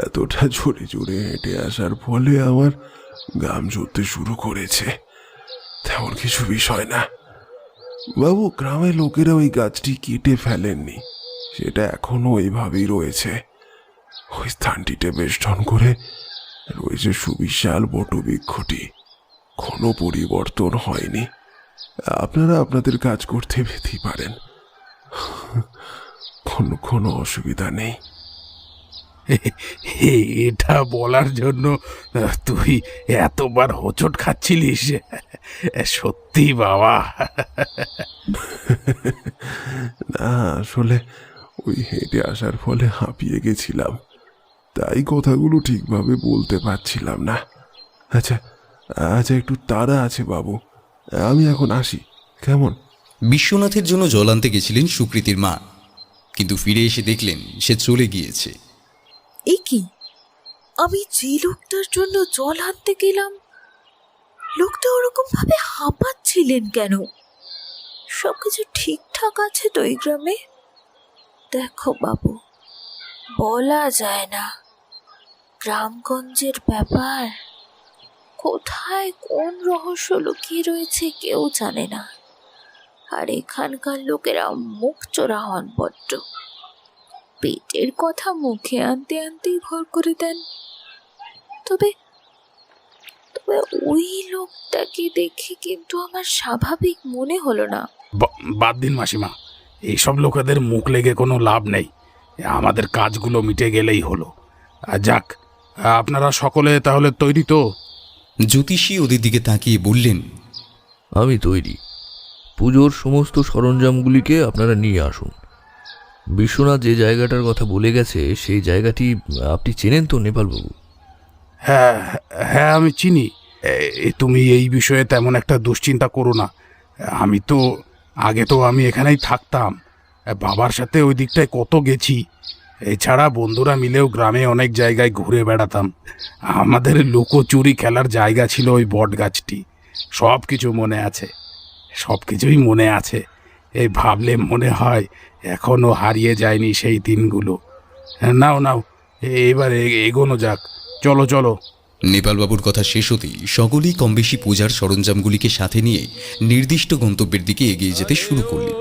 Speaker 9: এতটা জোরে জোরে হেঁটে আসার ফলে আমার ঘাম ঝরতে শুরু করেছে, তেমন কিছু বিষয় না বাবু। গ্রামের লোকেরা ওই গাছটি কেটে ফেলেননি, সেটা এখনো ওইভাবেই রয়েছে। ওই স্থানটিতে বেষ্টন করে রয়েছে সুবিশাল বটবৃক্ষটি, কোনো পরিবর্তন হয়নি। আপনারা আপনাদের কাজ করতে যেতেই পারেন, কোনো অসুবিধা নেই।
Speaker 4: এটা বলার জন্য তুই এতবার হোঁচট খাচ্ছিলিস? সত্যি বাবা।
Speaker 9: না, আসলে ওই হেঁটে আসার ফলে হাঁপিয়ে গেছিলাম, তাই কথাগুলো ঠিকভাবে বলতে পারছিলাম না। আচ্ছা আচ্ছা, একটু তাড়া আছে বাবু, আমি এখন আসি, কেমন?
Speaker 2: বিশ্বনাথের জন্য জল আনতে গেছিলেন সুকৃতির মা, কিন্তু ফিরে এসে দেখলেন সে চলে গিয়েছে।
Speaker 10: এ কি, আমি যে লোকটার জন্য জল আনতে গেলাম, লোকটা ওরকম ভাবে হাঁপাচ্ছিলেন কেন? সবকিছু ঠিকঠাক আছে তো এই গ্রামে? দেখো বাবু, বলা যায় না, গ্রামগঞ্জের ব্যাপার, কোথায় কোন রহস্য লুকিয়ে রয়েছে কেউ জানে না। আর এখানকার লোকেরা মুখ চোরা হন বড্ড, পেটের কথা মুখে আনতে আনতেই ভর করে দেন। তবে তবে ওই লোকটাকে দেখে কিন্তু আমার স্বাভাবিক মনে হলো না।
Speaker 4: বাদ দিন মাসিমা, এইসব লোকেদের মুখ লেগে কোনো লাভ নেই, আমাদের কাজগুলো মিটে গেলেই হলো। যাক, আপনারা সকলে তাহলে তৈরি তো?
Speaker 2: জ্যোতিষী ওদের দিকে তাকিয়ে বললেন,
Speaker 11: আমি তৈরি। পুজোর সমস্ত সরঞ্জামগুলিকে আপনারা নিয়ে আসুন। বিশ্বনাথ যে জায়গাটার কথা বলে গেছে সেই জায়গাটি আপনি চেনেন তো নেপালবাবু?
Speaker 4: হ্যাঁ হ্যাঁ, আমি চিনি। তুমি এই বিষয়ে তেমন একটা দুশ্চিন্তা করো না। আগে তো আমি এখানেই থাকতাম, বাবার সাথে ওই দিকটায় কত গেছি। এছাড়া বন্ধুরা মিলেও গ্রামে অনেক জায়গায় ঘুরে বেড়াতাম। আমাদের লুকোচুরি খেলার জায়গা ছিল ওই বট গাছটি। সব কিছু মনে আছে, সব কিছুই মনে আছে। এই ভাবলে মনে হয় এখনো হারিয়ে যায়নি সেই দিনগুলো। নাও নাও, এবার এগোনো যাক, চলো চলো।
Speaker 2: নেপালবাবুর কথা শেষ হতেই সকলেই কমবেশি পূজার সরঞ্জামগুলিকে সাথে নিয়ে নির্দিষ্ট গন্তব্যের দিকে এগিয়ে যেতে শুরু করলেন।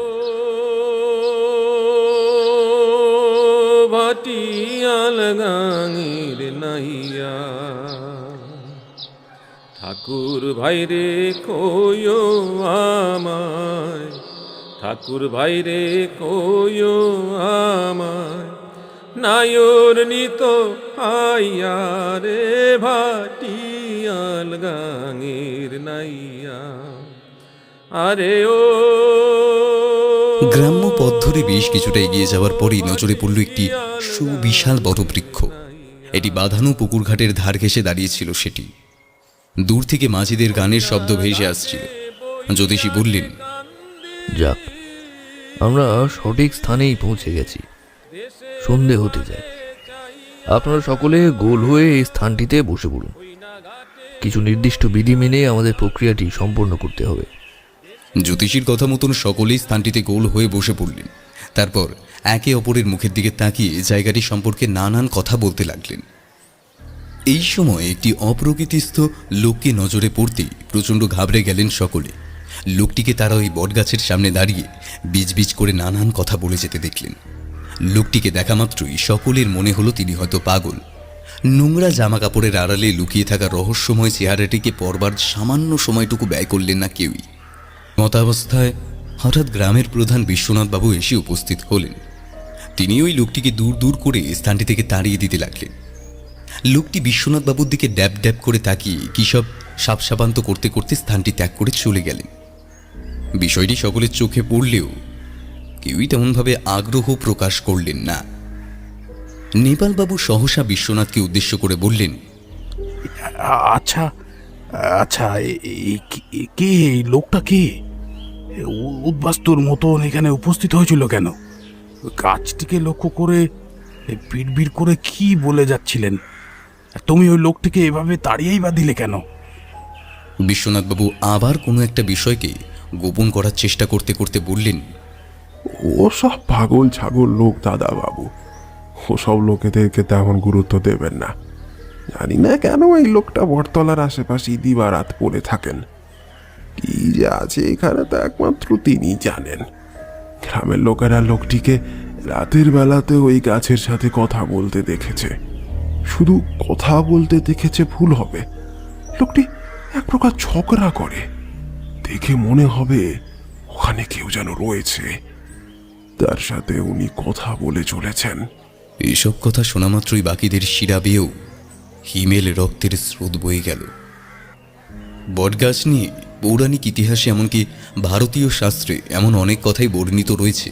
Speaker 12: ঠাকুর ভাইরে কইও আমায়, ঠাকুর ভাইরে কইও আমায়, নায়র নিত আইয়া রে ভাটিয়াল গাঙের নাইয়া। আরে ও
Speaker 2: গ্রাম্য পথ ধরে বেশ কিছুটা এগিয়ে যাওয়ার পরই নজরে পড়ল একটি সুবিশাল বটবৃক্ষ। এটি বাঁধানো পুকুরঘাটের ধার ঘেঁষে দাঁড়িয়েছিল সেটি। দূর থেকে মাঝিদের গানের শব্দ ভেসে আসছিল। জ্যোতিষী বললেন,
Speaker 11: যাক, আমরা সঠিক স্থানেই পৌঁছে গেছি। সন্ধে হতে যায়, আপনারা সকলে গোল হয়ে এই স্থানটিতে বসে পড়ুন। কিছু নির্দিষ্ট বিধি মেনে আমাদের প্রক্রিয়াটি সম্পন্ন করতে হবে।
Speaker 2: জ্যোতিষীর কথা মতন সকলেই স্থানটিতে গোল হয়ে বসে পড়লেন। তারপর একে অপরের মুখের দিকে তাকিয়ে জায়গাটি সম্পর্কে নানান কথা বলতে লাগলেন। এই সময় একটি অপ্রকৃতিস্থ লোককে নজরে পড়তেই প্রচণ্ড ঘাবড়ে গেলেন সকলে। লোকটিকে তারা ওই বটগাছের সামনে দাঁড়িয়ে বিজবিজ করে নানান কথা বলে যেতে দেখলেন। লোকটিকে দেখা মাত্রই সকলের মনে হলো তিনি হয়তো পাগল। নোংরা জামা কাপড়ের আড়ালে লুকিয়ে থাকা রহস্যময় চেহারাটিকে পড়বার সামান্য সময়টুকু ব্যয় করলেন না কেউই। মতাবস্থায় হঠাৎ গ্রামের প্রধান বিশ্বনাথবাবু এসে উপস্থিত হলেন। তিনি ওই লোকটিকে দূর দূর করে স্থানটি থেকে তাড়িয়ে দিতে লাগলেন। লোকটি বিশ্বনাথবাবুর দিকে ড্যাব ড্যাব করে তাকিয়ে কী সব সাপসাপান্ত করতে করতে স্থানটি ত্যাগ করে চলে গেলেন। বিষয়টি সকলের চোখে পড়লেও কেউই তেমনভাবে আগ্রহ প্রকাশ করলেন না। নেপালবাবু সহসা বিশ্বনাথকে উদ্দেশ্য করে বললেন,
Speaker 4: আচ্ছা আচ্ছা, কে এই লোকটা? কে উদ্বাস্তুর মতন এখানে উপস্থিত হয়েছিল কেন? গাছটিকে লক্ষ্য করে বিড়বিড় করে কি বলে যাচ্ছিলেন? তুমি ওই লোকটিকে এভাবে তাড়িয়েই বা দিলে কেন?
Speaker 2: বিশ্বনাথবাবু আবার কোনো একটা বিষয়কে গোপন করার চেষ্টা করতে করতে বললেন,
Speaker 9: ও সব পাগল ছাগল লোক দাদা বাবু, ওসব লোকেদেরকে তেমন গুরুত্ব দেবেন না। জানি না কেন এই লোকটা বটতলার আশেপাশে দিবারাত পড়ে থাকেন। কি যে আছে এখানে তা একমাত্র তিনিই জানেন। গ্রামের লোকেরা লোকটিকে রাতের বেলাতে ওই গাছের সাথে কথা বলতে দেখেছে। শুধু কথা বলতে দেখেছে ভুল হবে, লোকটি এক প্রকার ঝগড়া করে। দেখে মনে হবে ওখানে কেউ যেন রয়েছে, তার সাথে উনি কথা বলে চলেছেন।
Speaker 2: এইসব কথা শোনা মাত্রই বাকিদের শিরা বেয়েও হিমেল রক্তের স্রোত বয়ে গেল। বটগাছ নিয়ে পৌরাণিক ইতিহাসে এমনকি ভারতীয় শাস্ত্রে এমন অনেক কথাই বর্ণিত রয়েছে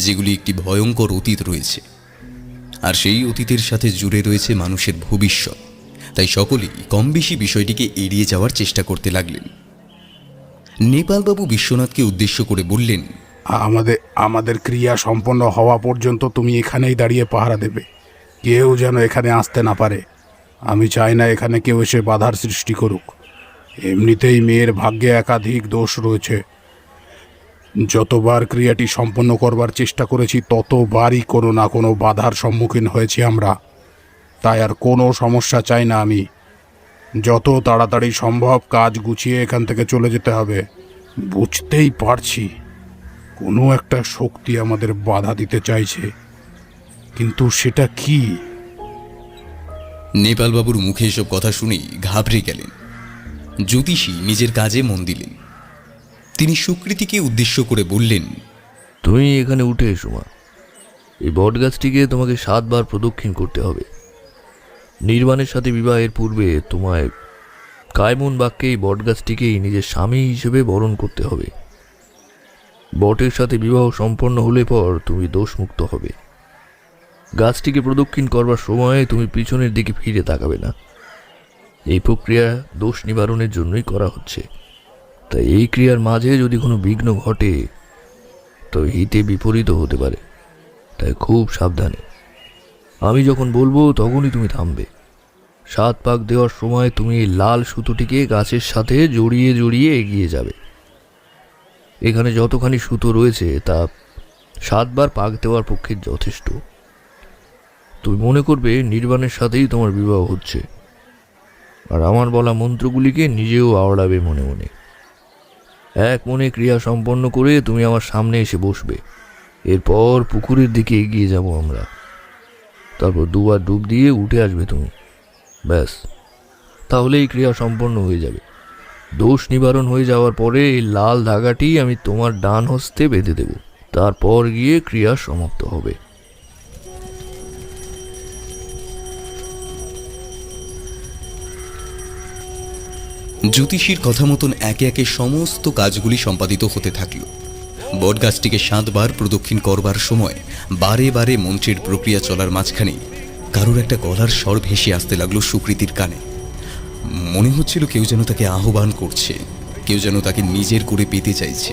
Speaker 2: যেগুলি একটি ভয়ঙ্কর অতীত রয়েছে, আর সেই অতীতের সাথে জুড়ে রয়েছে মানুষের ভবিষ্যৎ। তাই সকলেই কম বেশি বিষয়টিকে এড়িয়ে যাওয়ার চেষ্টা করতে লাগলেন। নেপালবাবু বিশ্বনাথকে উদ্দেশ্য করে বললেন,
Speaker 4: আমাদের ক্রিয়া সম্পন্ন হওয়া পর্যন্ত তুমি এখানেই দাঁড়িয়ে পাহারা দেবে। কেউ যেন এখানে আসতে না পারে। আমি চাই না এখানে কেউ এসে বাধার সৃষ্টি করুক। এমনিতেই মেয়ের ভাগ্যে একাধিক দোষ রয়েছে। যতবার ক্রিয়াটি সম্পন্ন করবার চেষ্টা করেছি ততবারই কোনো না কোনো বাধার সম্মুখীন হয়েছি আমরা। তাই আর কোনো সমস্যা চাই না আমি। যত তাড়াতাড়ি সম্ভব কাজ গুছিয়ে এখান থেকে চলে যেতে হবে। বুঝতেই পারছি কোনো একটা শক্তি আমাদের বাধা দিতে চাইছে, কিন্তু সেটা কি?
Speaker 2: নেপালবাবুর মুখে এসব কথা শুনেই ঘাবড়ে গেলেন। জ্যোতিষী নিজের কাজে মন দিলেন। তিনি সুকৃতিকে উদ্দেশ্য করে বললেন,
Speaker 11: তুমি এখানে উঠে এসো মা। এই বটগাছটিকে তোমাকে 7 বার প্রদক্ষিণ করতে হবে। নির্বাণের সাথে বিবাহের পূর্বে তোমায় কায়মন বাক্যে এই বটগাছটিকেই নিজের স্বামী হিসেবে বরণ করতে হবে। বটের সাথে বিবাহ সম্পন্ন হলে পর তুমি দোষমুক্ত হবে। গাছটিকে প্রদক্ষিণ করবার সময় তুমি পিছনের দিকে ফিরে তাকাবে না। এই প্রক্রিয়া দোষ নিবারণের জন্যই করা হচ্ছে। তাই এই ক্রিয়ার মাঝে যদি কোনো বিঘ্ন ঘটে তো হিতে বিপরীত হতে পারে। তাই খুব সাবধানে। আমি যখন বলবো তখনই তুমি থামবে। 7 পাক দেওয়ার সময় তুমি এই লাল সুতোটিকে গাছের সাথে জড়িয়ে জড়িয়ে এগিয়ে যাবে। এখানে যতখানি সুতো রয়েছে তা 7 বার পাক দেওয়ার পক্ষে যথেষ্ট। তুমি মনে করবে নির্বাণের সাথেই তোমার বিবাহ হচ্ছে, আর আমার বলা মন্ত্রগুলিকে নিজেও আওড়াবে মনে মনে। এক মনে ক্রিয়া সম্পন্ন করে তুমি আমার সামনে এসে বসবে। এরপর পুকুরের দিকে এগিয়ে যাব আমরা। তারপর 2 বার ডুব দিয়ে উঠে আসবে তুমি। ব্যাস, তাহলে এই ক্রিয়া সম্পন্ন হয়ে যাবে। দোষ নিবারণ হয়ে যাওয়ার পরে এই লাল ধাগাটি আমি তোমার ডান হস্তে বেঁধে দেব। তারপর গিয়ে ক্রিয়া সমাপ্ত হবে।
Speaker 2: জ্যোতিষীর কথা মতন একে একে সমস্ত কাজগুলি সম্পাদিত হতে থাকল। বটগাছটিকে 7 বার প্রদক্ষিণ করবার সময় বারে বারে মন্ত্রের প্রক্রিয়া চলার মাঝখানে কারোর একটা গলার স্বর ভেসে আসতে লাগলো সুকৃতির কানে। মনে হচ্ছিল কেউ যেন তাকে আহ্বান করছে, কেউ যেন তাকে নিজের করে পেতে চাইছে।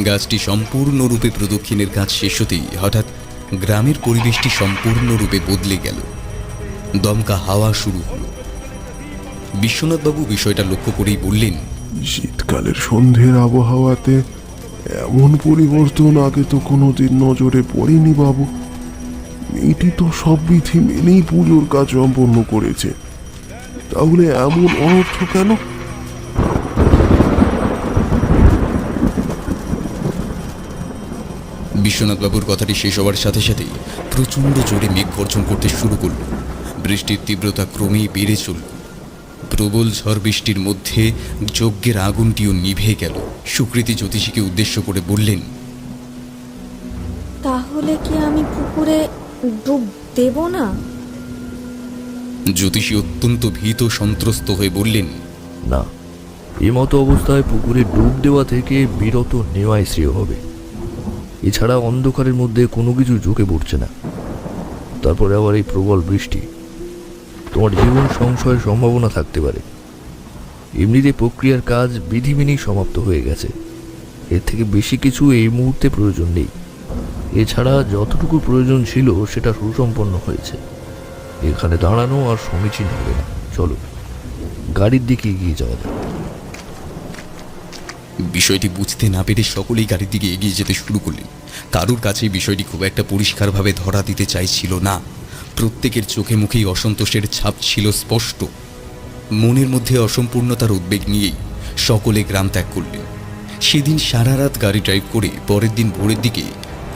Speaker 2: গাছটি সম্পূর্ণরূপে প্রদক্ষিণের কাজ শেষ হতেই হঠাৎ গ্রামের পরিবেশটি সম্পূর্ণরূপে বদলে গেল। দমকা হাওয়া শুরু হলো। বিশ্বনাথবাবু বিষয়টা লক্ষ্য করেই বললেন,
Speaker 9: শীতকালের সন্ধ্যের আবহাওয়াতে এমন পরিবর্তন আগে তো কোনোদিন নজরে পড়েনি বাবু। মেয়েটি তো সব বিধি মেনেই পুজোর কাজ সম্পন্ন করেছে, তাহলে এমন অনর্থ কেন?
Speaker 2: বিশ্বনাথবাবুর কথাটি শেষ হওয়ার সাথে সাথেই প্রচণ্ড জোরে মেঘ গর্জন করতে শুরু করল। বৃষ্টির তীব্রতা ক্রমেই বেড়ে চলল। প্রবল ঝড় বৃষ্টির মধ্যে যজ্ঞের আগুনটিও নিভে গেল। সুকৃতি জ্যোতিষীকে উদ্দেশ্য করে বললেন,
Speaker 6: তাহলে কি আমি পুকুরে ডুব দেব না?
Speaker 2: জ্যোতিষী অত্যন্ত ভীত সন্ত্রস্ত হয়ে বললেন,
Speaker 11: না, এমতো অবস্থায় পুকুরে ডুব দেওয়া থেকে বিরত নেওয়াই শ্রেয় হবে। এছাড়া অন্ধকারের মধ্যে কোনো কিছু চোখে পড়ছে না, তারপরে আবার এই প্রবল বৃষ্টি, তোমার জীবন সংশয়ের সম্ভাবনা থাকতে পারে। এমনিতে প্রক্রিয়ার কাজ বিধি মেনেই সমাপ্ত হয়ে গেছে, এর থেকে বেশি কিছু এই মুহূর্তে প্রয়োজন নেই। এছাড়া যতটুকু প্রয়োজন ছিল সেটা সুসম্পন্ন হয়েছে। এখানে দাঁড়ানো আর সমীচীন হবে না, চলো গাড়ির দিকে এগিয়ে যাওয়া যাক।
Speaker 2: বিষয়টি বুঝতে না পেরে সকলেই গাড়ির দিকে এগিয়ে যেতে শুরু করলেন। কারুর কাছে বিষয়টি খুব একটা পরিষ্কারভাবে ধরা দিতে চাইছিল না। প্রত্যেকের চোখে মুখেই অসন্তোষের ছাপ ছিল স্পষ্ট। মনের মধ্যে অসম্পূর্ণতার উদ্বেগ নিয়েই সকলে গ্রাম ত্যাগ করলেন। সেদিন সারা রাত গাড়ি ড্রাইভ করে পরের দিন ভোরের দিকে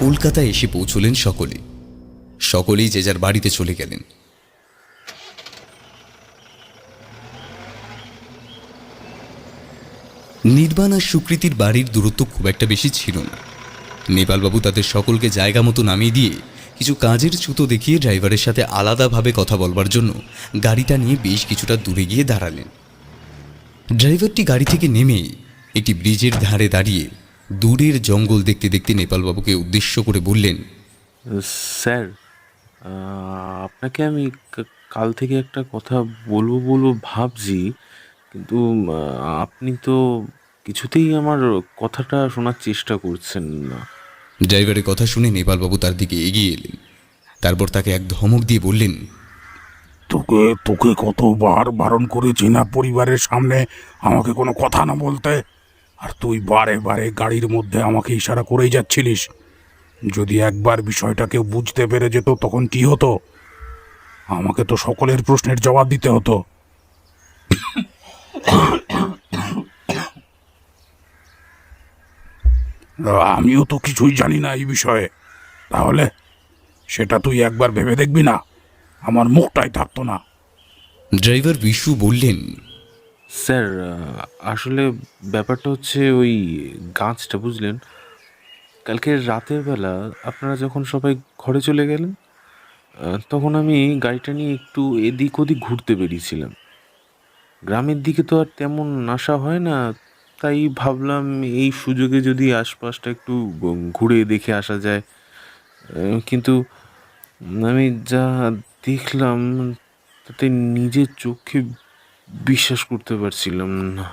Speaker 2: কলকাতায় এসে পৌঁছলেন সকলেই যে যার বাড়িতে চলে গেলেন। নির্বাণ আর সুকৃতির বাড়ির দূরত্ব খুব একটা বেশি ছিল না। নেপালবাবু তাদের সকলকে জায়গা মতো নামিয়ে দিয়ে কিছু কাজের ছুতো দেখিয়ে ড্রাইভারের সাথে আলাদাভাবে কথা বলবার জন্য গাড়িটা নিয়ে বেশ কিছুটা দূরে গিয়ে দাঁড়ালেন। ড্রাইভারটি গাড়ি থেকে নেমে একটি ব্রিজের ধারে দাঁড়িয়ে দূরের জঙ্গল দেখতে দেখতে নেপালবাবুকে উদ্দেশ্য করে বললেন,
Speaker 13: স্যার, আপনাকে আমি কাল থেকে একটা কথা বলবো ভাবছি, কিন্তু আপনি তো কিছুতেই আমার কথাটা শোনার চেষ্টা করছেন না।
Speaker 2: ড্রাইভারের কথা শুনে নেপালবাবু তার দিকে এগিয়ে এলেন। তারপর তাকে এক ধমক দিয়ে বললেন,
Speaker 4: তোকে তোকে কতবার বারণ করেছি না পরিবারের সামনে আমাকে কোনো কথা না বলতে, আর তুই বারে বারে গাড়ির মধ্যে আমাকে ইশারা করেই যাচ্ছিলিস। যদি একবার বিষয়টা কেউ বুঝতে পেরে যেত তখন কি হতো? আমাকে তো সকলের প্রশ্নের জবাব দিতে হতো। আমিও তো কিছুই জানি না এই বিষয়ে, তাহলে সেটা তুই একবার ভেবে দেখবি না? আমার মুখটাই থাকতো না।
Speaker 2: ড্রাইভার বিশু বললেন,
Speaker 13: স্যার, আসলে ব্যাপারটা হচ্ছে ওই গাছটা, বুঝলেন, কালকে রাতের বেলা আপনারা যখন সবাই ঘরে চলে গেলেন, তখন আমি গাড়িটা নিয়ে একটু এদিক ওদিক ঘুরতে বেরিয়েছিলাম। গ্রামের দিকে তো আর তেমন আসা হয় না, তাই ভাবলাম এই সুযোগে যদি আশপাশটা একটু ঘুরে দেখে আসা যায়। কিন্তু আমি যা দেখলাম তাতে নিজের চোখে বিশ্বাস করতে পারছিলাম না।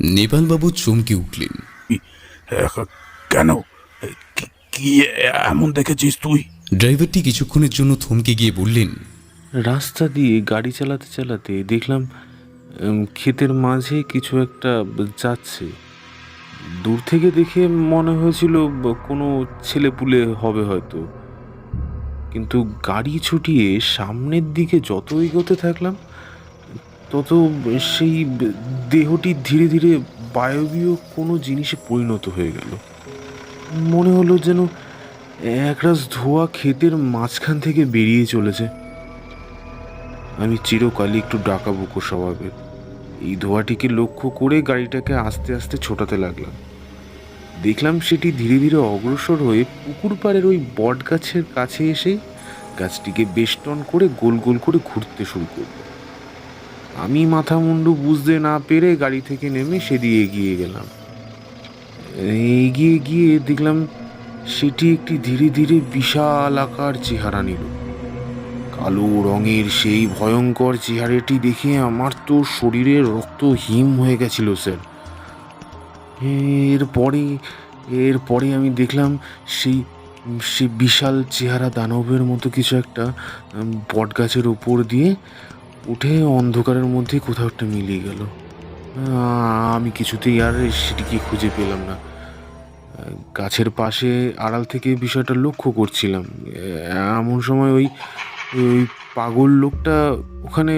Speaker 2: নেপালবাবু চমকে উঠলেন।
Speaker 4: কেন? কি এমন দেখেছিস তুই?
Speaker 2: ড্রাইভারটি কিছুক্ষণের জন্য থমকে গিয়ে বললেন,
Speaker 13: রাস্তা দিয়ে গাড়ি চালাতে চালাতে দেখলাম ক্ষেতের মাঝে কিছু একটা যাচ্ছে। দূর থেকে দেখে মনে হয়েছিল কোনো ছেলেপুলে হবে হয়তো, কিন্তু গাড়ি ছুটিয়ে সামনের দিকে যত এগোতে থাকলাম তত সেই দেহটি ধীরে ধীরে বায়বীয় কোনো জিনিসে পরিণত হয়ে গেল। মনে হলো যেন একরাশ ধোয়া ক্ষেতের মাঝখান থেকে বেরিয়ে চলেছে। আমি চিরকালই একটু ডাকাবুকো স্বভাবের। এই ধোঁয়াটিকে লক্ষ্য করে গাড়িটাকে আস্তে আস্তে ছোটাতে লাগলাম। দেখলাম সেটি ধীরে ধীরে অগ্রসর হয়ে পুকুর পাড়ের ওই বট গাছের কাছে এসে গাছটিকে বেষ্টন করে গোল গোল করে ঘুরতে শুরু করল। আমি মাথা মুন্ডু বুঝতে না পেরে গাড়ি থেকে নেমে সেদিকে এগিয়ে গেলাম। এগিয়ে গিয়ে দেখলাম সেটি একটি ধীরে ধীরে বিশাল আকার চেহারা নিল। কালো রঙের সেই ভয়ঙ্কর চেহারাটি দেখে আমার তো শরীরে রক্ত হিম হয়ে গেছিল স্যার। এরপরে আমি দেখলাম সেই বিশাল চেহারা দানবের মতো কিছু একটা বট গাছের উপর দিয়ে উঠে অন্ধকারের মধ্যে কোথাও একটা মিলিয়ে গেল। আমি কিছুতেই আর সেটিকে খুঁজে পেলাম না। গাছের পাশে আড়াল থেকে বিষয়টা লক্ষ্য করছিলাম। এমন সময় ওই পাগল লোকটা ওখানে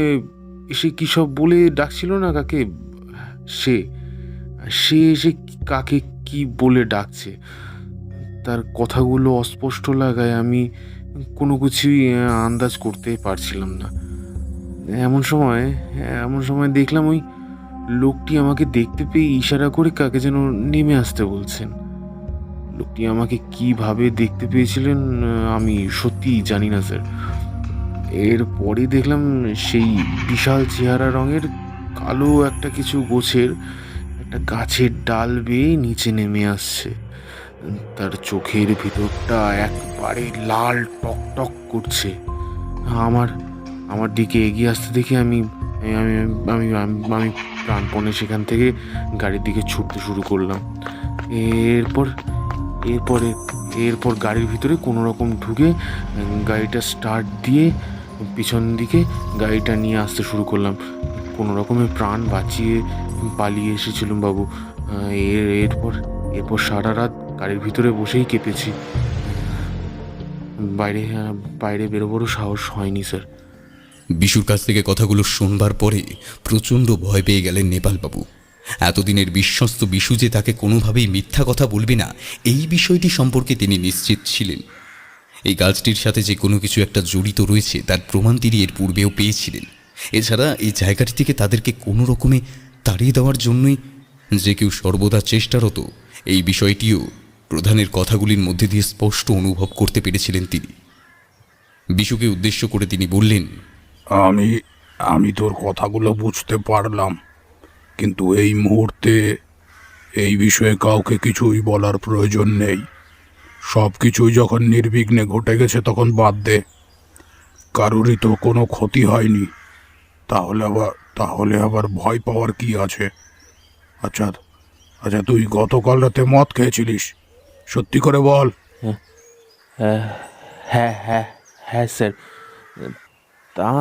Speaker 13: এসে কী সব বলে ডাকছিল না কাকে, সে এসে কাকে কি বলে ডাকছে তার কথাগুলো অস্পষ্ট লাগায় আমি কোনো কিছুই আন্দাজ করতে পারছিলাম না। এমন সময় দেখলাম ওই লোকটি আমাকে দেখতে পেয়ে ইশারা করে কাকে যেন নেমে আসতে বলছেন। লোকটি আমাকে কিভাবে দেখতে পেয়েছিলেন আমি সত্যিই জানি না স্যার। এরপরে দেখলাম সেই বিশাল চেহারা রঙের কালো একটা কিছু গোছের একটা গাছের ডাল বেয়ে নিচে নেমে আসছে। তার চোখের ভিতরটা একবারে লাল টক টক করছে। আমার আমার দিকে এগিয়ে আসতে দেখে আমি আমি আমি আমি প্রাণপণে সেখান থেকে গাড়ির দিকে ছুটতে শুরু করলাম। এরপর এরপরে এরপর গাড়ির ভিতরে কোনো রকম ঢুকে গাড়িটা স্টার্ট দিয়ে পিছন দিকে গাড়িটা নিয়ে আসতে শুরু করলাম। কোনো রকমে প্রাণ বাঁচিয়ে পালিয়ে এসেছিলাম বাবু। এরপর এরপর সারা রাত গাড়ির ভিতরে বসেই কেঁপেছি। বাইরে বাইরে বেরোবারও সাহস হয়নি স্যার।
Speaker 2: বিশুর কাছ থেকে কথাগুলো শুনবার পরে প্রচণ্ড ভয় পেয়ে গেলেন নেপালবাবু। এতদিনের বিশ্বস্ত বিশু যে তাকে কোনোভাবেই মিথ্যা কথা বলবে না, এই বিষয়টি সম্পর্কে তিনি নিশ্চিত ছিলেন। এই গাছটির সাথে যে কোনো কিছু একটা জড়িত রয়েছে তার প্রমাণ তিনি এর পূর্বেও পেয়েছিলেন। এছাড়া এই জায়গাটি থেকে তাদেরকে কোনো রকমে তাড়িয়ে দেওয়ার জন্যই যে কেউ সর্বদা চেষ্টারত, এই বিষয়টিও প্রধানের কথাগুলির মধ্যে দিয়ে স্পষ্ট অনুভব করতে পেরেছিলেন তিনি। বিশুকে উদ্দেশ্য করে তিনি বললেন,
Speaker 4: আমি তোর কথাগুলো বুঝতে পারলাম, কিন্তু এই মুহূর্তে এই বিষয়ে কাউকে কিছুই বলার প্রয়োজন নেই। সব কিছুই যখন নির্বিঘ্নে ঘটে গেছে তখন বাদ দে। কারোরই তো কোনো ক্ষতি হয়নি, তাহলে আবার ভয় পাওয়ার কি আছে? আচ্ছা আচ্ছা, তুই গতকাল রাতে মদ খেয়েছিলিস, সত্যি করে বল।
Speaker 13: হ্যাঁ হ্যাঁ হ্যাঁ স্যার, তা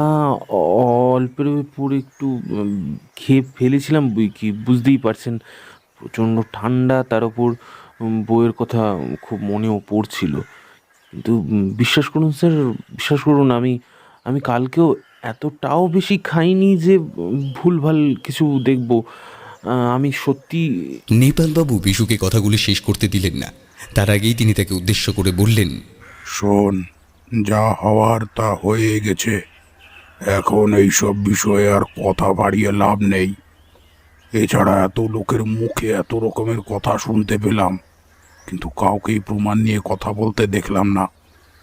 Speaker 13: অল্পের উপর একটু খেয়ে ফেলেছিলাম। কি বুঝতেই পারছেন, প্রচণ্ড ঠান্ডা, তার উপর বইয়ের কথা খুব মনেও পড়ছিল। কিন্তু বিশ্বাস করুন স্যার, বিশ্বাস করুন, আমি কালকেও এতটাও বেশি খাইনি যে ভুলভাল কিছু দেখব। আমি সত্যি।
Speaker 2: নেপালবাবু বিশুকে কথাগুলি শেষ করতে দিলেন না। তার আগেই তিনি তাকে উদ্দেশ্য করে বললেন,
Speaker 4: শোন, যা হওয়ার তা হয়ে গেছে। এখন এইসব বিষয়ে আর কথা বাড়িয়ে লাভ নেই। এছাড়া এত লোকের মুখে এত রকমের কথা শুনতে পেলাম, কিন্তু কাউকেই প্রমাণ নিয়ে কথা বলতে দেখলাম না।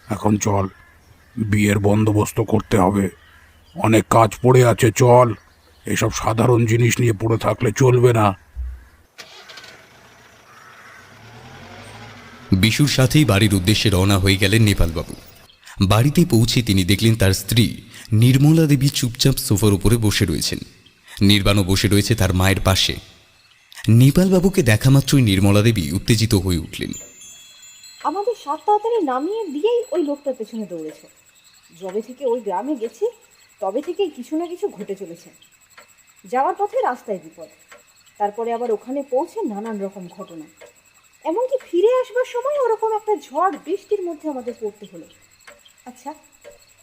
Speaker 4: এখন চল, বিয়ের বন্দোবস্ত করতে হবে। অনেক কাজ পড়ে আছে, চল। এসব সাধারণ জিনিস নিয়ে পড়ে থাকলে চলবে না।
Speaker 2: বিশুর সাথেই বাড়ির উদ্দেশ্যে রওনা হয়ে গেলেন নেপালবাবু। বাড়িতে পৌঁছে তিনি দেখলেন তার স্ত্রী নির্মলা দেবী চুপচাপ সোফার উপরে বসে রয়েছেন। নির্বাণও বসে রয়েছে তার মায়ের পাশে। নেপালবাবুকে দেখা মাত্রই নির্মলা দেবী উত্তেজিত হয়ে উঠলেন।
Speaker 14: আমাদের 7 তাড়াতাড়ি নামিয়ে দিয়েই ওই লোকটার পেছনে দৌড়েছে। যবে থেকে ওই গ্রামে গেছি তবে থেকেই কিছু না কিছু ঘটে চলেছে। যাওয়ার পথে রাস্তায় বিপদ, তারপরে আবার ওখানে পৌঁছে নানান রকম ঘটনা। এমনকি ফিরে আসবার সময় ওরকম একটা ঝড় বৃষ্টির মধ্যে আমাদের পড়তে হলো। আচ্ছা,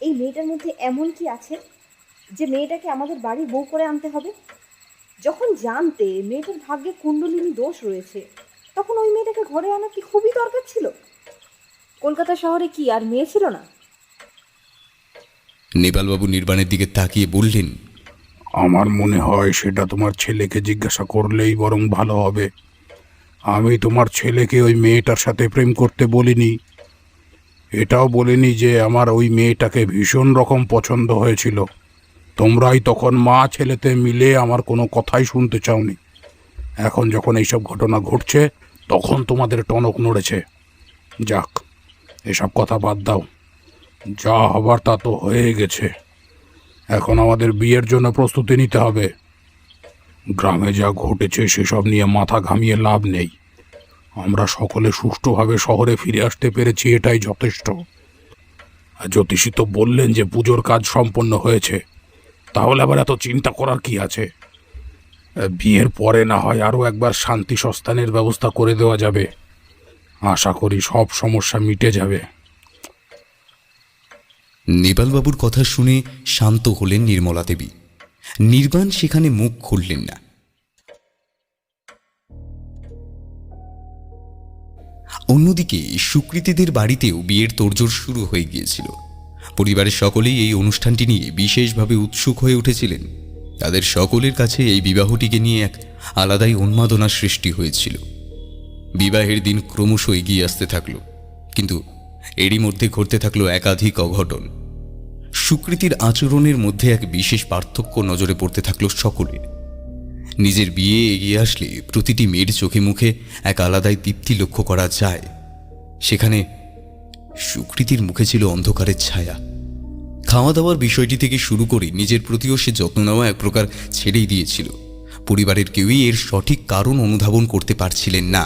Speaker 14: এই মেয়েটার মধ্যে এমন কি আছে যে মেয়েটাকে আমাদের বাড়ির বউ করে আনতে হবে? যখন জানতে মেয়েটার ভাগ্যে কুণ্ডলিনী দোষ রয়েছে, তখন ওই মেয়েটাকে ঘরে আনা কি খুবই দরকার ছিল? কলকাতা শহরে কি আর মেয়ে ছিল না?
Speaker 2: নেপালবাবু নির্বাণের দিকে তাকিয়ে বললেন,
Speaker 4: আমার মনে হয় সেটা তোমার ছেলেকে জিজ্ঞাসা করলেই বরং ভালো হবে। আমি তোমার ছেলেকে ওই মেয়েটার সাথে প্রেম করতে বলিনি। এটাও বলিনি যে আমার ওই মেয়েটাকে ভীষণ রকম পছন্দ হয়েছিল। তোমরাই তখন মা ছেলেতে মিলে আমার কোনো কথাই শুনতে চাওনি। এখন যখন এইসব ঘটনা ঘটছে তখন তোমাদের টনক নড়েছে। যাক, এসব কথা বাদ দাও। যা হবার তা তো হয়ে গেছে। এখন আমাদের বিয়ের জন্য প্রস্তুতি নিতে হবে। গ্রামে যা ঘটেছে সেসব নিয়ে মাথা ঘামিয়ে লাভ নেই। আমরা সকলে সুষ্ঠুভাবে শহরে ফিরে আসতে পেরেছি, এটাই যথেষ্ট। জ্যোতিষী তো বললেন যে পুজোর কাজ সম্পন্ন হয়েছে, তাহলে আবার এত চিন্তা করার কি আছে? বিয়ের পরে না হয় আরও একবার শান্তি সস্থানের ব্যবস্থা করে দেওয়া যাবে। আশা করি সব সমস্যা মিটে যাবে।
Speaker 2: নেপালবাবুর কথা শুনে শান্ত হলেন নির্মলা দেবী। নির্বাণ সেখানে মুখ খুললেন না। অন্যদিকে সুকৃতিদের বাড়িতেও বিয়ের তোড়জোড় শুরু হয়ে গিয়েছিল। পরিবারের সকলেই এই অনুষ্ঠানটি নিয়ে বিশেষভাবে উৎসুক হয়ে উঠেছিলেন। তাদের সকলের কাছে এই বিবাহটিকে নিয়ে এক আলাদাই উন্মাদনার সৃষ্টি হয়েছিল। বিবাহের দিন ক্রমশ এগিয়ে আসতে থাকল, কিন্তু এরই মধ্যে ঘটতে থাকলো একাধিক অঘটন। সুকৃতির আচরণের মধ্যে এক বিশেষ পার্থক্য নজরে পড়তে থাকলো সকলের। নিজের বিয়ে এগিয়ে আসলে প্রতিটি মেয়ের চোখে মুখে এক আলাদাই দীপ্তি লক্ষ্য করা যায়। সেখানে সুকৃতির মুখে ছিল অন্ধকারের ছায়া। খাওয়া দাওয়ার বিষয়টি থেকে শুরু করে নিজের প্রতিও সে যত্ন নেওয়া এক প্রকার ছেড়েই দিয়েছিল। পরিবারের কেউই এর সঠিক কারণ অনুধাবন করতে পারছিলেন না।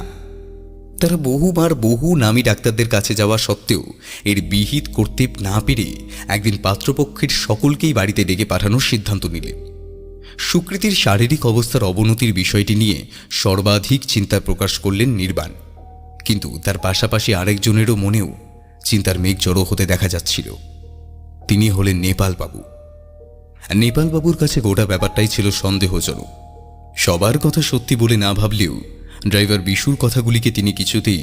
Speaker 2: তারা বহুবার বহু নামী ডাক্তারদের কাছে যাওয়া সত্ত্বেও এর বিহিত করতে না পেরে একদিন পাত্রপক্ষের সকলকেই বাড়িতে ডেকে পাঠানোর সিদ্ধান্ত নিলেন। সুকৃতির শারীরিক অবস্থার অবনতির বিষয়টি নিয়ে সর্বাধিক চিন্তা প্রকাশ করলেন নির্বাণ, কিন্তু তার পাশাপাশি আরেকজনেরও মনেও চিন্তার মেঘ জড়ো হতে দেখা যাচ্ছিল। তিনি হলেন নেপালবাবু। নেপালবাবুর কাছে গোটা ব্যাপারটাই ছিল সন্দেহজনক। সবার কথা সত্যি বলে না ভাবলেও ড্রাইভার বিশুর কথাগুলিকে তিনি কিছুতেই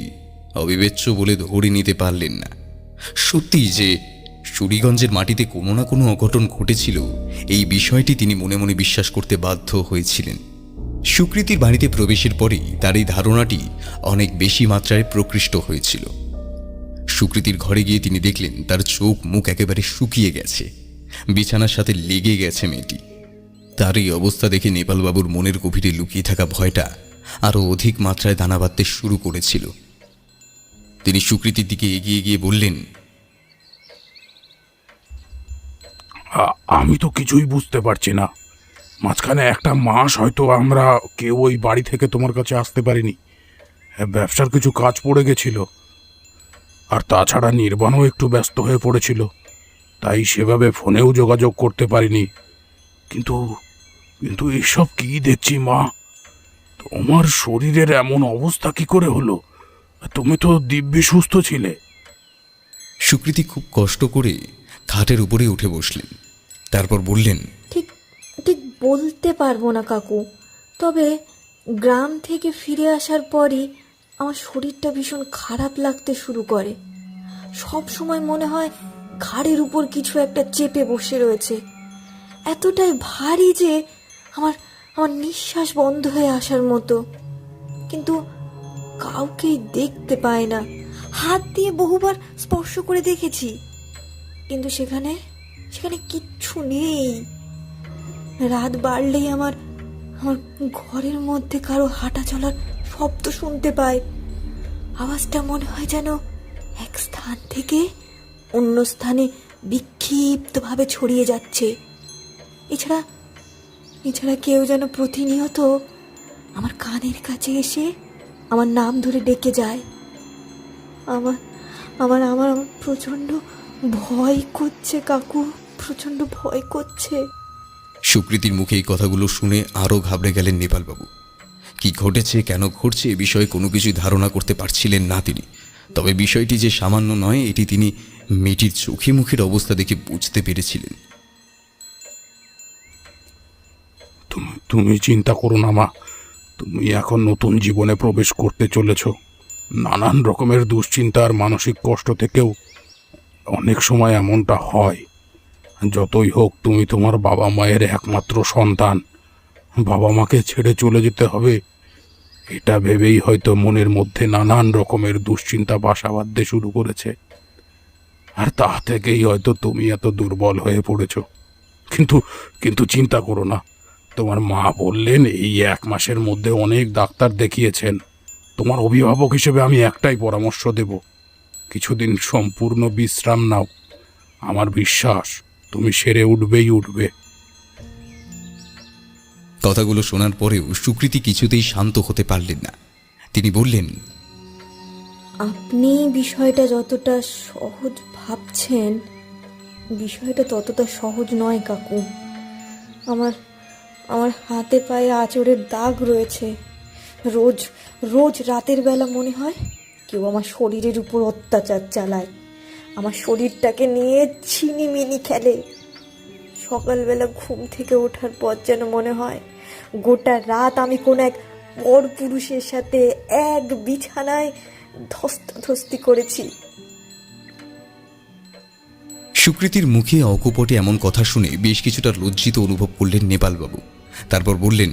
Speaker 2: অবিবেচ্য বলে ধরে নিতে পারলেন না। সত্যি যে সুরিগঞ্জের মাটিতে কোনো না কোনো অঘটন ঘটেছিল, এই বিষয়টি তিনি মনে মনে বিশ্বাস করতে বাধ্য হয়েছিলেন। সুকৃতির বাড়িতে প্রবেশের পরেই তার এই ধারণাটি অনেক বেশি মাত্রায় প্রকৃষ্ট হয়েছিল। সুকৃতির ঘরে গিয়ে তিনি দেখলেন তার চোখ মুখ একেবারে শুকিয়ে গেছে, বিছানার সাথে লেগে গেছে মেয়েটি। তার এই অবস্থা দেখে নেপালবাবুর মনের গভীরে লুকিয়ে থাকা ভয়টা আরও অধিক মাত্রায় দানা বাঁধতে শুরু করেছিল। তিনি সুকৃতির দিকে এগিয়ে গিয়ে বললেন,
Speaker 4: আমি তো কিছুই বুঝতে পারছি না। মাঝখানে একটা মাস হয়তো আমরা কেউ ওই বাড়ি থেকে তোমার কাছে আসতে পারিনি। ব্যবসার কিছু কাজ পড়ে গেছিল, আর তাছাড়া নির্বাণও একটু ব্যস্ত হয়ে পড়েছিল, তাই সেভাবে ফোনেও যোগাযোগ করতে পারিনি। কিন্তু কিন্তু এসব কি দেখছি মা? তোমার শরীরের এমন অবস্থা কি করে হলো? তুমি তো দিব্যি সুস্থ ছিলে।
Speaker 2: সুকৃতি খুব কষ্ট করে খাটের উপরে উঠে বসলেন, তারপর বললেন,
Speaker 6: ঠিক ঠিক বলতে পারবো না কাকু, তবে গ্রাম থেকে ফিরে আসার পরই আমার শরীরটা ভীষণ খারাপ লাগতে শুরু করে। সব সময় মনে হয় ঘাড়ের উপর কিছু একটা চেপে বসে রয়েছে, এতটাই ভারী যে আমার আমার নিঃশ্বাস বন্ধ হয়ে আসার মতো। কিন্তু কাউকেই দেখতে পায় না। হাত দিয়ে বহুবার স্পর্শ করে দেখেছি, কিন্তু সেখানে সেখানে কিচ্ছু নেই। রাত বাড়লেই আমার আমার ঘরের মধ্যে কারো হাঁটা চলার শব্দ শুনতে পাই। আওয়াজটা মনে হয় যেন এক স্থান থেকে অন্য স্থানে বিক্ষিপ্তভাবে ছড়িয়ে যাচ্ছে। এছাড়া কেউ যেন প্রতিনিয়ত আমার কানের কাছে এসে আমার নাম ধরে ডেকে যায়। আমার আমার আমার প্রচণ্ড ভয় করছে কাকু, প্রচণ্ড ভয় করছে।
Speaker 2: সুকৃতির মুখে এই কথাগুলো শুনে আরও ঘাবড়ে গেলেন নেপালবাবু। কি ঘটেছে, কেন ঘটছে, এ বিষয়ে কোনো কিছুই ধারণা করতে পারছিলেন না তিনি। তবে বিষয়টি যে সামান্য নয়, এটি তিনি মেয়েটির চোখে মুখের অবস্থা দেখে বুঝতে পেরেছিলেন।
Speaker 4: তুমি চিন্তা করো না মা, তুমি এখন নতুন জীবনে প্রবেশ করতে চলেছ। নানান রকমের দুশ্চিন্তা আর মানসিক কষ্ট থেকেও অনেক সময় এমনটা হয়। যতই হোক তুমি তোমার বাবা মায়ের একমাত্র সন্তান। বাবা মাকে ছেড়ে চলে যেতে হবে, এটা ভেবেই হয়তো মনের মধ্যে নানান রকমের দুশ্চিন্তা বাসা বাঁধতে শুরু করেছে, আর তা থেকেই হয়তো তুমি এত দুর্বল হয়ে পড়েছ। কিন্তু চিন্তা করো না, তোমার মা বললেন এই 1 মাসের মধ্যে অনেক ডাক্তার দেখিয়েছেন। তোমার অভিভাবক হিসেবে আমি একটাই পরামর্শ দেব, কিছুদিন সম্পূর্ণ বিশ্রাম নাও। আমার বিশ্বাস তুমি সেরে উঠবে।
Speaker 2: কথাগুলো শোনার পরেও সুকৃতি কিছুতেই শান্ত হতে পারলেন না। তিনি বললেন,
Speaker 6: আপনি বিষয়টা যতটা সহজ ভাবছেন, বিষয়টা ততটা সহজ নয় কাকু। আমার হাতে পায়ে আঁচড়ের দাগ রয়েছে। রোজ রাতের বেলা মনে হয় কেউ আমার শরীরের উপর অত্যাচার চালায়, আমার শরীরটাকে নিয়ে ছিনিমিনি খেলে। সকালবেলা ঘুম থেকে ওঠার পর যেন মনে হয় গোটা রাত আমি কোনো এক বড় পুরুষের সাথে এক বিছানায় ধস্তাধস্তি করেছি।
Speaker 2: সুকৃতির মুখে অকপটে এমন কথা শুনে বেশ কিছুটা লজ্জিত অনুভব করলেন নেপালবাবু। তারপর বললেন,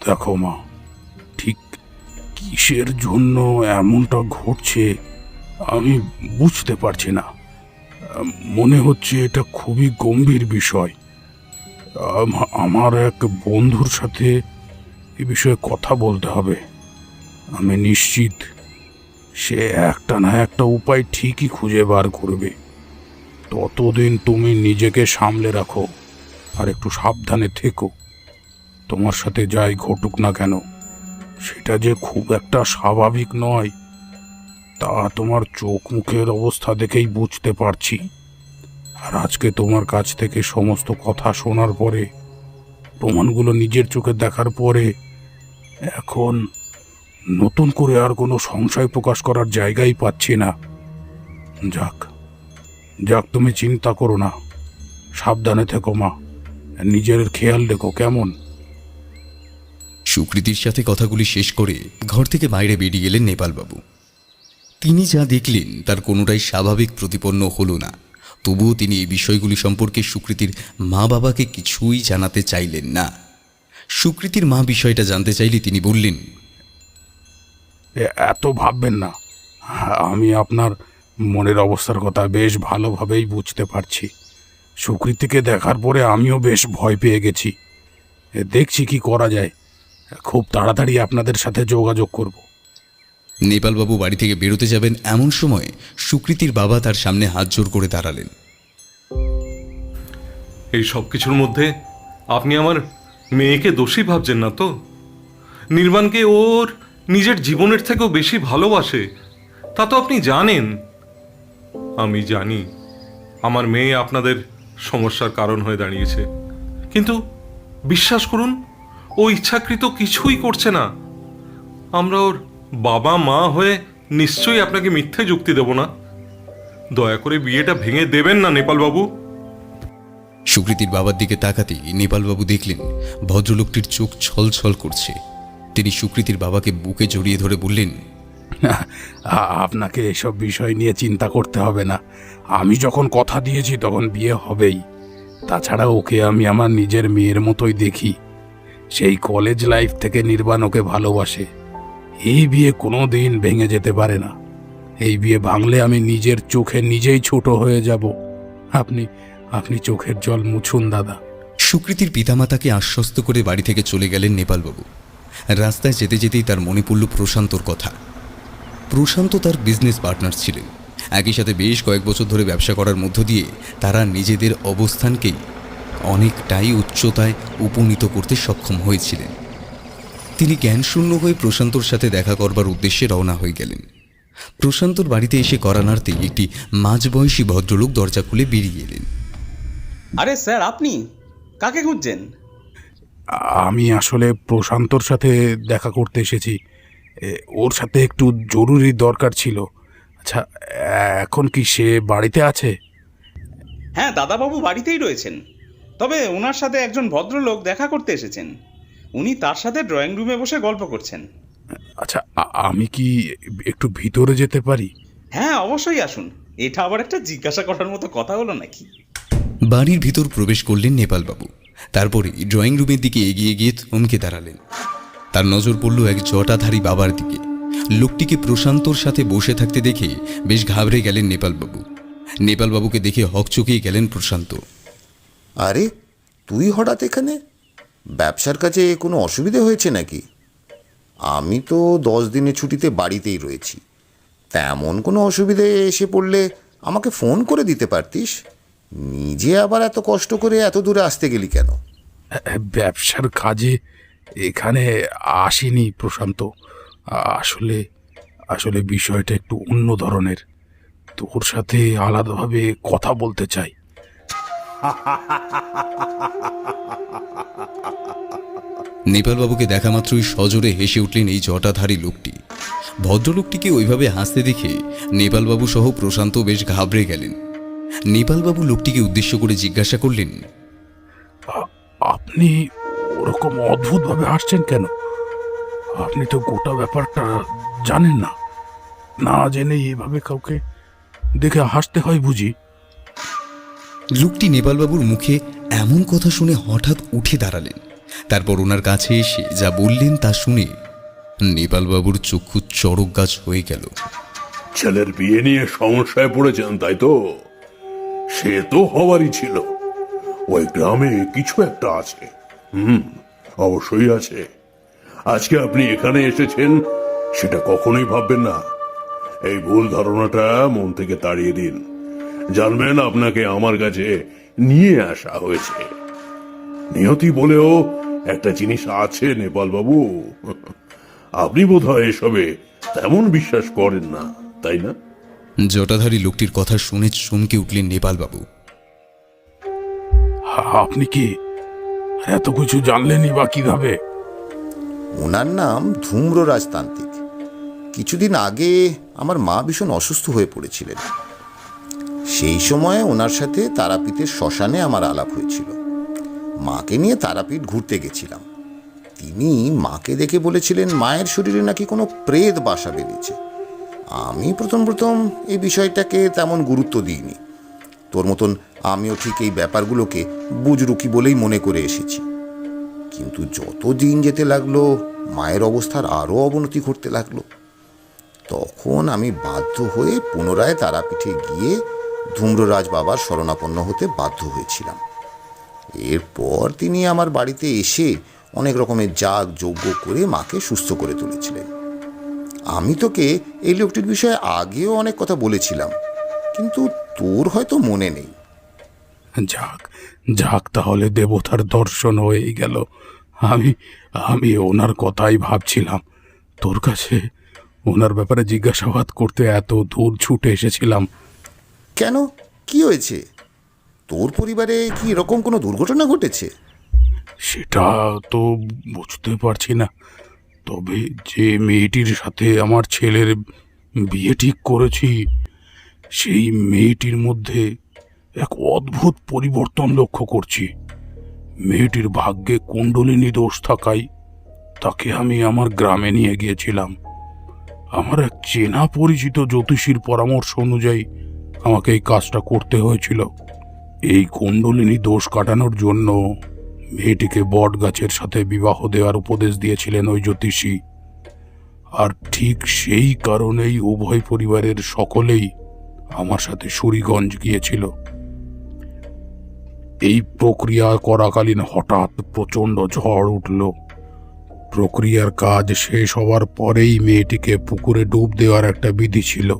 Speaker 4: দেখো মা, ঠিক কিসের জন্য এমনটা ঘটছে আমি বুঝতে পারছি না। মনে হচ্ছে এটা খুবই গম্ভীর বিষয়। আমার এক বন্ধুর সাথে এ বিষয়ে কথা বলতে হবে। আমি নিশ্চিত সে একটা না একটা উপায় ঠিকই খুঁজে বার করবে। ততদিন তুমি নিজেকে সামলে রাখো আর একটু সাবধানে থেকো। তোমার সাথে যাই ঘটুক না কেন, সেটা যে খুব একটা স্বাভাবিক নয় তা তোমার চোখ মুখের অবস্থা দেখেই বুঝতে পারছি। আর আজকে তোমার কাছ থেকে সমস্ত কথা শোনার পরে, প্রমাণগুলো নিজের চোখে দেখার পরে, এখন নতুন করে আর কোনো সংশয় প্রকাশ করার জায়গাই পাচ্ছি না। যাক যাক, তুমি চিন্তা করো না, সাবধানে থেকো মা, নিজের খেয়াল রেখো কেমন।
Speaker 2: সুকৃতির সাথে কথাগুলি শেষ করে ঘর থেকে বাইরে বেরিয়ে গেলেন নেপালবাবু। তিনি যা দেখলেন তার কোনোটাই স্বাভাবিক প্রতিপন্ন হলো না। তবুও তিনি এই বিষয়গুলি সম্পর্কে সুকৃতির মা বাবাকে কিছুই জানাতে চাইলেন না। সুকৃতির মা বিষয়টা জানতে চাইলে তিনি বললেন,
Speaker 4: এত ভাববেন না, আমি আপনার মনের অবস্থার কথা বেশ ভালোভাবেই বুঝতে পারছি। সুকৃতিকে দেখার পরে আমিও বেশ ভয় পেয়ে গেছি। দেখছি কি করা যায়, খুব তাড়াতাড়ি আপনাদের সাথে যোগাযোগ করব।
Speaker 2: নেপালবাবু বাড়ি থেকে বেরোতে যাবেন এমন সময় সুকৃতির বাবা তার সামনে হাত জোর করে দাঁড়ালেন।
Speaker 15: এই সব কিছুর মধ্যে আপনি আমার মেয়েকে দোষী ভাবছেন না তো? নির্বাণকে ওর নিজের জীবনের থেকেও বেশি ভালোবাসে, তা তো আপনি জানেন। আমি জানি আমার মেয়ে আপনাদের সমস্যার কারণ হয়ে দাঁড়িয়েছে, কিন্তু বিশ্বাস করুন ও ইচ্ছাকৃত কিছুই করছে না। আমরা ওর বাবা মা হয়ে নিশ্চয়ই আপনাকে মিথ্যে যুক্তি দেব না। দয়া করে বিয়েটা ভেঙে দেবেন না নেপালবাবু।
Speaker 2: সুকৃতির বাবার দিকে তাকাতেই নেপালবাবু দেখলেন ভদ্রলোকটির চোখ ছলছল করছে। তিনি সুকৃতির বাবাকে বুকে জড়িয়ে ধরে বললেন,
Speaker 4: আপনাকে এসব বিষয় নিয়ে চিন্তা করতে হবে না। আমি যখন কথা দিয়েছি তখন বিয়ে হবেই। তাছাড়া ওকে আমি আমার নিজের মেয়ের মতোই দেখি। সেই কলেজ লাইফ থেকে নির্বাণ ওকে ভালোবাসে। এই বিয়ে কোনো দিন ভেঙে যেতে পারে না। এই বিয়ে ভাঙলে আমি নিজের চোখে নিজেই ছোট হয়ে যাব। আপনি চোখের জল মুছুন দাদা।
Speaker 2: সুকৃতির পিতামাতাকে আশ্বস্ত করে বাড়ি থেকে চলে গেলেন নেপালবাবু। রাস্তায় যেতে যেতেই তার মনে পড়ল প্রশান্তর কথা। প্রশান্ত তার বিজনেস পার্টনার ছিলেন। একই সাথে বেশ কয়েক বছর ধরে ব্যবসা করার মধ্য দিয়ে তারা নিজেদের অবস্থানকেই অনেকটাই উচ্চতায় উপনীত করতে সক্ষম হয়েছিলেন। তিনি জ্ঞানশূন্য হয়ে প্রশান্তর সাথে দেখা করবার উদ্দেশ্যে রওনা হয়ে গেলেন। প্রশান্তর বাড়িতে এসে কড়া নাড়তেই একটি মাঝবয়সী ভদ্রলোক দরজা খুলে বেরিয়ে এলেন।
Speaker 16: আরে স্যার, আপনি কাকে খুঁজছেন?
Speaker 4: আমি আসলে প্রশান্তর সাথে দেখা করতে এসেছি। ওর সাথে একটু জরুরি দরকার ছিল। আচ্ছা, এখন কি সে বাড়িতে আছে?
Speaker 16: হ্যাঁ, দাদাবাবু বাড়িতেই রয়েছেন। তবে ওনার সাথে একজন ভদ্রলোক দেখা করতে এসেছেন। উনি তার সাথে ড্রয়িং রুমে বসে গল্প করছেন।
Speaker 4: আচ্ছা, আমি কি একটু ভিতরে যেতে পারি?
Speaker 16: হ্যাঁ, অবশ্যই আসুন। এটা আবার একটা জিজ্ঞাসা করার মতো কথা হলো নাকি?
Speaker 2: বাড়ির ভিতর প্রবেশ করলেন নেপালবাবু। তারপরে ড্রয়িং রুমের দিকে এগিয়ে গিয়ে থমকে দাঁড়ালেন। তার নজর পড়ল এক জটাধারী বাবার দিকে। লোকটিকে প্রশান্তর সাথে বসে থাকতে দেখে বেশ ঘাবড়ে গেলেন নেপালবাবু। নেপালবাবুকে দেখে হকচকিয়ে গেলেন প্রশান্ত।
Speaker 17: আরে, তুই হঠাৎ এখানে? ব্যবসার কাজে কোনো অসুবিধে হয়েছে নাকি? আমি তো 10 দিনের ছুটিতে বাড়িতেই রয়েছি। তেমন কোনো অসুবিধে এসে পড়লে আমাকে ফোন করে দিতে পারতিস। নিজে আবার এত কষ্ট করে এত দূরে আসতে গেলি কেন?
Speaker 4: ব্যবসার কাজে এখানে আসিনি প্রশান্ত। আসলে বিষয়টা একটু অন্য ধরনের। তোর সাথে আলাদাভাবে কথা বলতে চাই।
Speaker 2: নেপালবাবুকে দেখা মাত্রই সজোরে হেসে উঠলেন এই জটাধারী লোকটি। ভদ্রলোকটিকে ওইভাবে হাসতে দেখে নেপালবাবু সহ প্রশান্ত বেশ ঘাবড়ে গেলেন। নেপালবাবু লোকটিকে উদ্দেশ্য করে জিজ্ঞাসা করলেন,
Speaker 4: আপনি ওরকম অদ্ভুতভাবে হাসছেন কেন? আপনি তো গোটা ব্যাপারটা জানেন না। না জেনে এভাবে কাউকে দেখে হাসতে হয় বুঝি?
Speaker 2: লোকটি নেপালবাবুর মুখে এমন কথা শুনে হঠাৎ উঠে দাঁড়ালেন। তারপর ওনার কাছে এসে যা বললেন তা শুনে নেপালবাবুর চক্ষু চড়ক গাছ হয়ে গেল।
Speaker 9: ছেলের বিয়ে নিয়ে সমস্যায় পড়েছেন, তাই তো? সে তো হওয়ারই ছিল।
Speaker 18: ওই গ্রামে কিছু একটা আছে। অবশ্যই আছে। আজকে আপনি এখানে এসেছেন সেটা কখনোই ভাববেন না। এই ভুল ধারণাটা মন থেকে তাড়িয়ে দিন। জানবেন আপনাকে আমার কাছে নিয়ে আসা হয়েছে। নিয়তি বলেও একটা জিনিস আছে নেপাল বাবু। আপনি বোধহয় এসবে তেমন বিশ্বাস করেন না, তাই না?
Speaker 2: জটাধারী লোকটির কথা শুনে চমকে উঠলেন নেপালবাবু।
Speaker 4: আপনি কি এত কিছু জানলেনই বা কিভাবে?
Speaker 17: ওনার নাম ধূম্র রাজতান্ত্রিক। কিছুদিন আগে আমার মা ভীষণ অসুস্থ হয়ে পড়েছিলেন। সেই সময় ওনার সাথে তারাপীঠের শ্মশানে আমার আলাপ হয়েছিল। মাকে নিয়ে তারাপীঠ ঘুরতে গেছিলাম। তিনি মাকে দেখে বলেছিলেন মায়ের শরীরে নাকি কোনো প্রেত বাসা বেঁধেছে। আমি প্রথম এই বিষয়টাকে তেমন গুরুত্ব দিইনি। তোর মতন আমিও ঠিক এই ব্যাপারগুলোকে বুজরুকি বলেই মনে করে এসেছি। কিন্তু যত দিন যেতে লাগলো মায়ের অবস্থার আরও অবনতি ঘটতে লাগলো। তখন আমি বাধ্য হয়ে পুনরায় তারাপীঠে গিয়ে ধূম্ররাজ বাবার শরণাপন্ন হতে বাধ্য হয়েছিলাম। এরপর তিনি আমার বাড়িতে এসে অনেক রকমের যাগ যজ্ঞ করে মাকে সুস্থ করে তুলেছিলেন। আমি তোকে এই লোকটির বিষয়ে আগেও অনেক কথা বলেছিলাম, কিন্তু তোর হয়তো মনে নেই।
Speaker 4: যাক যাক, তাহলে দেবতার দর্শন হয়েই গেল। আমি ওনার কথাই ভাবছিলাম। তোর কাছে ওনার ব্যাপারে জিজ্ঞাসাবাদ করতে এত দূর ছুটে এসেছিলাম।
Speaker 17: কেন, কি হয়েছে? তোর পরিবারে কি এরকম কোনো দুর্ঘটনা ঘটেছে?
Speaker 4: সেটা তো বুঝতে পারছি না, তবে যে মেয়েটির সাথে আমার ছেলের বিয়ে ঠিক করেছি সেই মেয়েটির মধ্যে এক অদ্ভুত পরিবর্তন লক্ষ্য করছি। মেয়েটির ভাগ্যে কুণ্ডলিনী দোষ থাকায় তাকে আমি আমার গ্রামে নিয়ে গিয়েছিলাম। আমার এক চেনা পরিচিত জ্যোতিষীর পরামর্শ অনুযায়ী আমাকে এই কাজটা করতে হয়েছিল। এই কুণ্ডলিনী দোষ কাটানোর জন্য মেয়েটিকে বট গাছের সাথে বিবাহ দেওয়ার উপদেশ দিয়েছিলেন ওই জ্যোতিষী। আর ঠিক সেই কারণেই উভয় পরিবারের সকলেই আমার সাথে সুরিগঞ্জ গিয়েছিল। এই প্রক্রিয়া করাকালীন হঠাৎ প্রচণ্ড ঝড় উঠল। প্রক্রিয়ার কাজ শেষ হওয়ার পরেই মেয়েটিকে পুকুরে ডুব দেওয়ার একটা বিধি ছিল,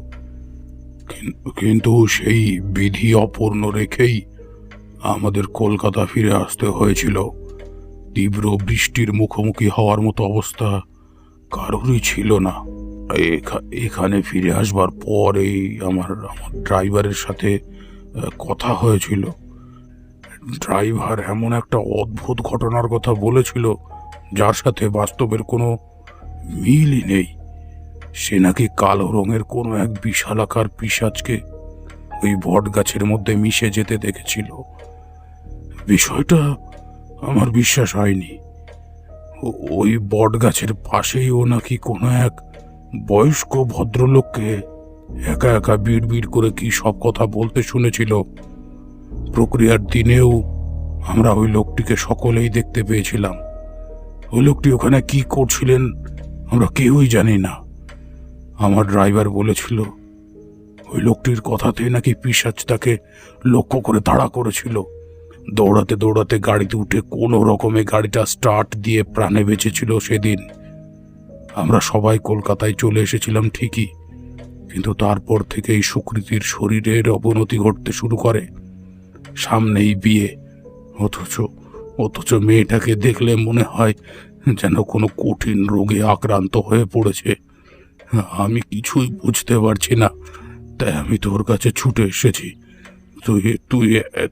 Speaker 4: কিন্তু সেই বিধি অপূর্ণ রেখেই আমাদের কলকাতা ফিরে আসতে হয়েছিল। তীব্র বৃষ্টির মুখোমুখি হওয়ার মতো অবস্থা কারোরই ছিল না। এখানে ফিরে আসবার পরেই আমার ড্রাইভারের সাথে কথা হয়েছিল। ড্রাইভার এমন একটা অদ্ভুত ঘটনার কথা বলেছিল যার সাথে বাস্তবের কোনো মিলই নেই। সে নাকি কালো রঙের কোনো এক বিশালাকার পিশাচকে ওই বট গাছের মধ্যে মিশে যেতে দেখেছিল। বিষয়টা আমার বিশ্বাস হয়নি। ওই বট গাছের পাশেই ও নাকি কোনো এক বয়স্ক ভদ্রলোককে একা একা বিড় করে কি সব কথা বলতে শুনেছিল। প্রক্রিয়ার দিনেও আমরা ওই লোকটিকে সকলেই দেখতে পেয়েছিলাম। ওই লোকটি ওখানে কি করছিলেন আমরা কেউই জানি না। আমার ড্রাইভার বলেছিল ওই লোকটির কথাতেই নাকি পিশাচ তাকে লক্ষ্য করে তাড়া করেছিল। দৌড়াতে দৌড়াতে গাড়িতে উঠে কোনো রকমে গাড়িটা স্টার্ট দিয়ে প্রাণে বেঁচেছিল সেদিন। আমরা সবাই কলকাতায় চলে এসেছিলাম ঠিকই, কিন্তু তারপর থেকেই সুকৃতির শরীরের অবনতি ঘটতে শুরু করে। সামনেই বিয়ে, অথচ মেয়েটাকে দেখলে মনে হয় যেন কোনো কঠিন রোগে আক্রান্ত হয়ে পড়েছে। আমি কিছুই বুঝতে পারছি না, তাই আমি তোর কাছে ছুটে এসেছি।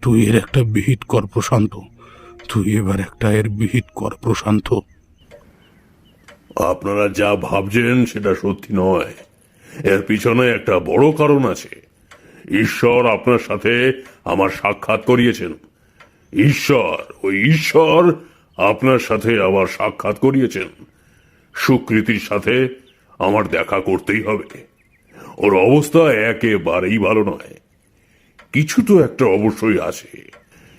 Speaker 4: তুই এর একটা বিহিত কর প্রশান্ত। তুই এবার একটা এর বিহিত কর প্রশান্ত।
Speaker 18: আপনারা যা ভাবছেন সেটা সত্যি নয়। এর পিছনে একটা বড় কারণ আছে। ঈশ্বর আপনার সাথে আমার সাক্ষাৎ করিয়েছেন। ঈশ্বর আপনার সাথে আবার সাক্ষাৎ করিয়েছেন। সুকৃতির সাথে আমার দেখা করতেই হবে। ওর অবস্থা একেবারেই ভালো নয়। কিছু তো একটা অবশ্যই আছে,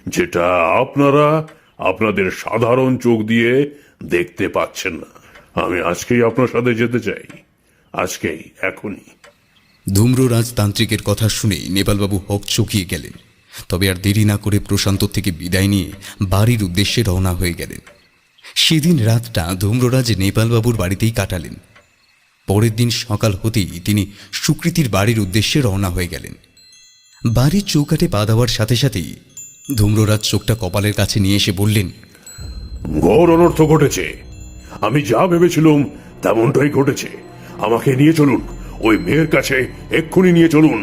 Speaker 18: যেটা আপনারা আপনাদের সাধারণ চোখ দিয়ে দেখতে পাচ্ছেন না। আমি আজকেই আপনার সাথে যেতে চাই, এখনই।
Speaker 2: ধূম্র রাজতান্ত্রিকের কথা শুনেই নেপালবাবু হকচকিয়ে গেলেন। তবে আর দেরি না করে প্রশান্ত থেকে বিদায় নিয়ে বাড়ির উদ্দেশ্যে রওনা হয়ে গেলেন। সেদিন রাতটা ধূম্ররাজ নেপালবাবুর বাড়িতেই কাটালেন। পরের দিন সকাল হতেই তিনি সুকৃতির বাড়ির উদ্দেশ্যে রওনা হয়ে গেলেন। বাড়ির চৌকাঠে পা দেওয়ার সাথে সাথেই ধূম্ররাজ চোখটা কপালের কাছে নিয়ে এসে বললেন,
Speaker 18: ঘোর অনর্থ ঘটেছে। আমি যা ভেবেছিলাম তেমনটাই ঘটেছে। আমাকে নিয়ে চলুন, ওই মেয়ের কাছে এক্ষুনি নিয়ে চলুন।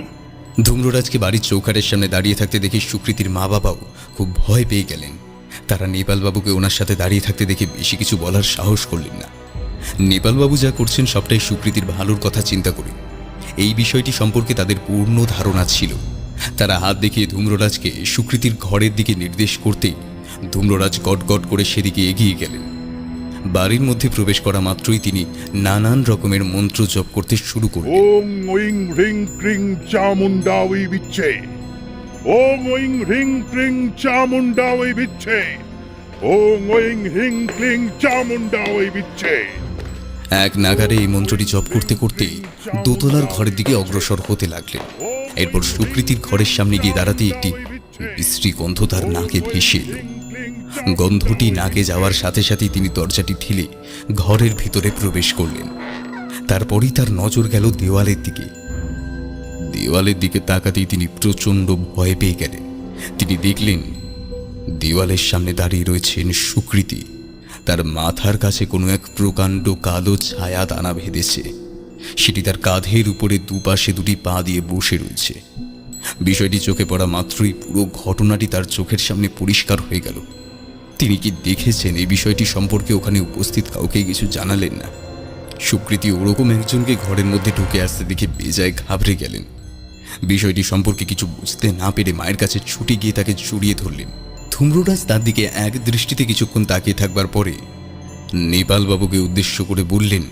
Speaker 2: ধূম্ররাজকে বাড়ির চৌকাঠের সামনে দাঁড়িয়ে থাকতে দেখে সুকৃতির মা বাবাও খুব ভয় পেয়ে গেলেন। তারা নেপালবাবুকে ওনার সাথে দাঁড়িয়ে থাকতে দেখে বেশি কিছু বলার সাহস করলেন না। নেপালবাবু যা করছেন সবটাই সুকৃতির ভালোর কথা চিন্তা করে। এই বিষয়টি সম্পর্কে তাদের পূর্ণ ধারণা ছিল। তারা হাত দেখিয়ে ধূম্ররাজকে সুকৃতির ঘরের দিকে নির্দেশ করতেই ধূম্ররাজ গটগট করে সেদিকে এগিয়ে গেলেন। বাড়ির মধ্যে প্রবেশ করা মাত্রই তিনি নানান রকমের মন্ত্র জপ করতে শুরু করলেন।
Speaker 18: ওং ওইং হ্রিং ক্রিং চামুন্ডাওই বিচ্ছে, ওং ওইং হ্রিং ক্রিং চামুন্ডাওই বিচ্ছে, ওং ওইং হ্রিং ক্রিং চামুন্ডাওই বিচ্ছে।
Speaker 2: এক নাগারে এই মন্ত্রটি জপ করতে করতেই দোতলার ঘরের দিকে অগ্রসর হতে লাগলেন। এরপর সুকৃতির ঘরের সামনে গিয়ে দাঁড়াতে একটি বিশ্রী গন্ধ তার নাকে ভেসে এলো। গন্ধটি নাকে যাওয়ার সাথে সাথেই তিনি দরজাটি ঠেলে ঘরের ভিতরে প্রবেশ করলেন। তারপরই তার নজর গেল দেওয়ালের দিকে। দেওয়ালের দিকে তাকাতেই তিনি প্রচণ্ড ভয় পেয়ে গেলেন। তিনি দেখলেন দেওয়ালের সামনে দাঁড়িয়ে রয়েছেন সুকৃতি। তার মাথার কাছে কোনো এক প্রকাণ্ড কালো ছায়া দানা বেঁধেছে। সেটি তার কাঁধের উপরে দুপাশে দুটি পা দিয়ে বসে রয়েছে। বিষয়টি চোখে পড়া মাত্রই পুরো ঘটনাটি তার চোখের সামনে পরিষ্কার হয়ে গেল। তিনি কি দেখেছেন এই বিষয়টি সম্পর্কে ওখানে উপস্থিত কাউকে কিছু জানালেন না। সুকৃতি ওরকম একজনকে ঘরের মধ্যে ঢুকে আসতে দেখে বেজায় ঘাবড়ে গেলেন। বিষয়টি সম্পর্কে কিছু বুঝতে না পেরে মায়ের কাছে ছুটে গিয়ে তাকে জড়িয়ে ধরলেন। ধূম্ররাজ তার দিকে এক দৃষ্টিতে কিছুক্ষণ তাকিয়ে থাকবার পরে নেপালবাবুকে উদ্দেশ্য করে বললেন,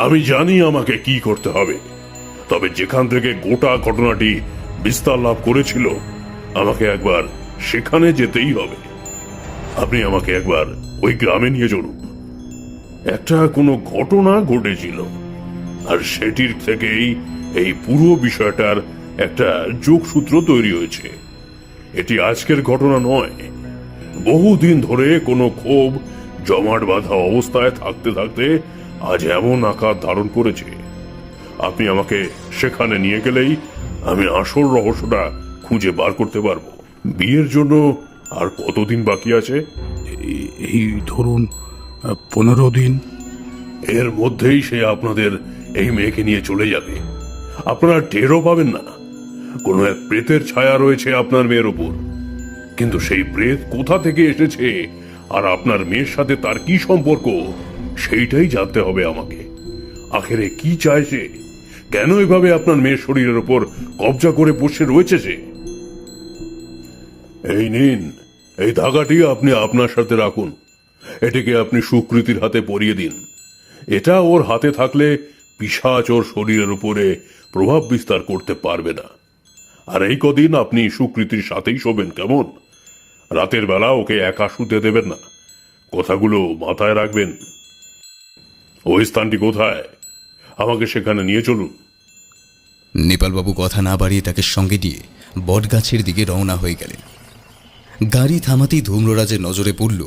Speaker 18: আমি জানি আমাকে কি করতে হবে, তবে যেখান থেকে গোটা ঘটনাটি বিস্তার লাভ করেছিল আমাকে একবার সেখানে যেতেই হবে। আপনি আমাকে একবার ওই গ্রামে নিয়ে চলুন। একটা কোনো ঘটনা ঘটেছিল, আর সেটির থেকেই এই পুরো বিষয়টার একটা যোগসূত্র তৈরি হয়েছে। এটি আজকের ঘটনা নয়, বহুদিন ধরে কোনো ক্ষোভ জমাট বাঁধা অবস্থায় থাকতে থাকতে আজ এমন আকার ধারণ করেছে। আপনি আমাকে সেখানে নিয়ে গেলেই আমি আসল রহস্যটা খুঁজে বার করতে পারবো। বিয়ের জন্য আর কতদিন বাকি আছে?
Speaker 4: এই ধরুন 15 দিন।
Speaker 18: এর মধ্যেই সে আপনাদের এই মেয়েকে নিয়ে চলে যাবে। আপনারা টেরও পাবেন না। কোনো এক প্রেতের ছায়া রয়েছে আপনার মেয়ের ওপর, কিন্তু সেই প্রেত কোথা থেকে এসেছে আর আপনার মেয়ের সাথে তার কি সম্পর্ক সেইটাই জানতে হবে আমাকে। আখেরে কি চায় সে? কেন এভাবে আপনার মেয়ের শরীরের ওপর কবজা করে বসে রয়েছে সে? এই নিন, এই ধাগাটি আপনি আপনার সাথে রাখুন। এটিকে আপনি সুকৃতির হাতে পরিয়ে দিন। এটা ওর হাতে থাকলে পিশাচ ওর শরীরের উপরে প্রভাব বিস্তার করতে পারবে না। আর এই কদিন আপনি সুকৃতির সাথেই শোবেন, কেমন? রাতের বেলা ওকে একা শুতে দেবেন না। কথাগুলো মাথায় রাখবেন। ওই স্থানটি কোথায়? আমাকে সেখানে নিয়ে চলুন।
Speaker 2: নেপালবাবু কথা না বাড়িয়ে তাকে সঙ্গে নিয়ে বটগাছের দিকে রওনা হয়ে গেলেন। গাড়ি থামাতেই ধূম্ররাজের নজরে পড়ল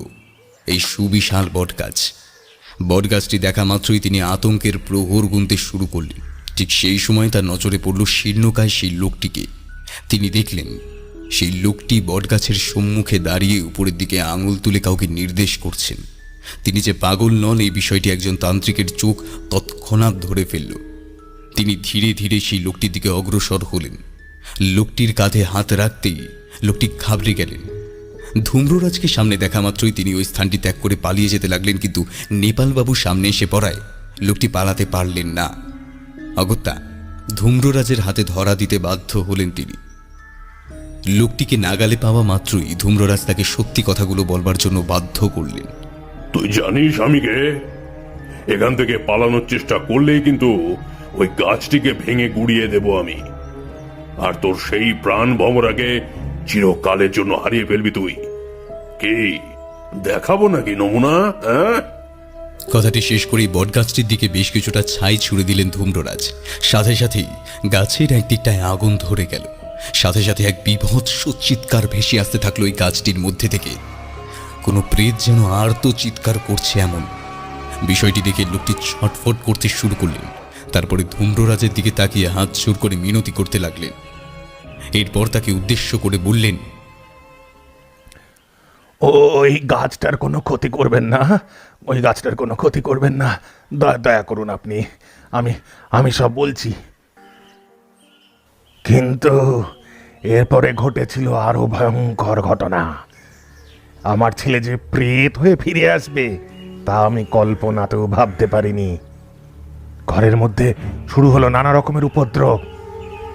Speaker 2: এই সুবিশাল বটগাছ। বটগাছটি দেখা মাত্রই তিনি আতঙ্কের প্রহর গুনতে শুরু করলেন। ঠিক সেই সময় তার নজরে পড়ল শীর্ণকায় সেই লোকটিকে। তিনি দেখলেন সেই লোকটি বটগাছের সম্মুখে দাঁড়িয়ে উপরের দিকে আঙুল তুলে কাউকে নির্দেশ করছেন। তিনি যে পাগল নন এই বিষয়টি একজন তান্ত্রিকের চোখ তৎক্ষণাৎ ধরে ফেলল। তিনি ধীরে ধীরে সেই লোকটির দিকে অগ্রসর হলেন। লোকটির কাঁধে হাত রাখতেই লোকটি ঘাবড়ে গেলেন। ধূম্ররাজকে সামনে দেখা মাত্রই তিনি ওই স্থানটি ত্যাগ করে পালিয়ে যেতে লাগলেন, কিন্তু নেপালবাবু সামনে এসে পড়ায় লোকটি পালাতে পারলেন না। অগত্যা ধূম্ররাজের হাতে ধরা দিতে বাধ্য হলেন তিনি। লোকটিকে নাগালে পাওয়া মাত্রই ধূম্ররাজ তাকে সত্যি কথাগুলো বলবার জন্য বাধ্য করলেন।
Speaker 18: তুই জানিস আমি কে? এখান থেকে পালানোর চেষ্টা করলেই কিন্তু ওই গাছটিকে ভেঙে গুড়িয়ে দেব আমি, আর তোর সেই প্রাণ ভমরাকে চিরকালের জন্য হারিয়ে ফেলবি তুই। কি দেখাবো নাকি নমুনা?
Speaker 2: কথাটি শেষ করেই বটগাছটির দিকে বেশ কিছুটা ছাই ছুড়ে দিলেন ধূম্ররাজ। সাথে সাথেই গাছের একদিকটায় আগুন ধরে গেল। সাথে সাথে এক বীভৎস চিৎকার ভেসে আসতে থাকলো ওই গাছটির মধ্যে থেকে। কোনো প্রেত যেন আর্ত চিৎকার করছে এমন। বিষয়টি দেখে লোকটি ছটফট করতে শুরু করলেন। তারপরে ধূম্ররাজের দিকে তাকিয়ে হাত জোর করে মিনতি করতে লাগলেন। এরপর তাকে উদ্দেশ্য করে বললেন,
Speaker 19: ওই গাছটার কোনো ক্ষতি করবেন না, ওই গাছটার কোনো ক্ষতি করবেন না, দয়া করুন আপনি, আমি সব বলছি। কিন্তু এরপরে ঘটেছিল আরো ভয়ঙ্কর ঘটনা। আমার ছেলে যে প্রেত হয়ে ফিরে আসবে তা আমি কল্পনাতেও ভাবতে পারিনি। ঘরের মধ্যে শুরু হলো নানা রকমের উপদ্রব।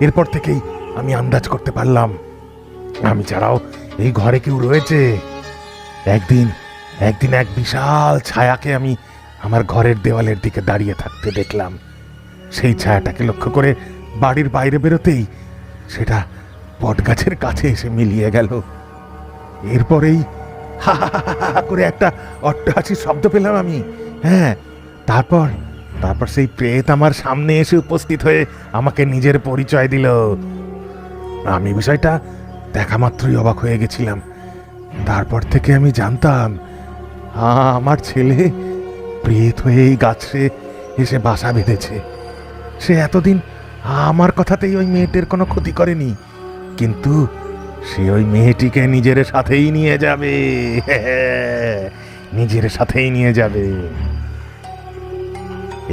Speaker 19: এরপর থেকেই আমি আন্দাজ করতে পারলাম আমি ছাড়াও এই ঘরে কেউ রয়েছে। একদিন এক বিশাল ছায়াকে আমি আমার ঘরের দেওয়ালের দিকে দাঁড়িয়ে থাকতে দেখলাম। সেই ছায়াটাকে লক্ষ্য করে বাড়ির বাইরে বেরোতেই সেটা বটগাছের কাছে এসে মিলিয়ে গেল। এরপরেই হা হা হা হা করে একটা অট্টহাসির শব্দ পেলাম আমি। হ্যাঁ, তারপর সেই প্রেত আমার সামনে এসে উপস্থিত হয়ে আমাকে নিজের পরিচয় দিল। আমি বিষয়টা দেখা মাত্রই অবাক হয়ে গেছিলাম। তারপর থেকে আমি জানতাম আমার ছেলে প্রেত হয়ে এই গাছে এসে বাসা বেঁধেছে। সে এতদিন আমার কথাতেই ওই মেয়েটির কোনো ক্ষতি করেনি, কিন্তু সে ওই মেয়েটিকে নিজের সাথেই নিয়ে যাবে, নিজের সাথেই নিয়ে যাবে।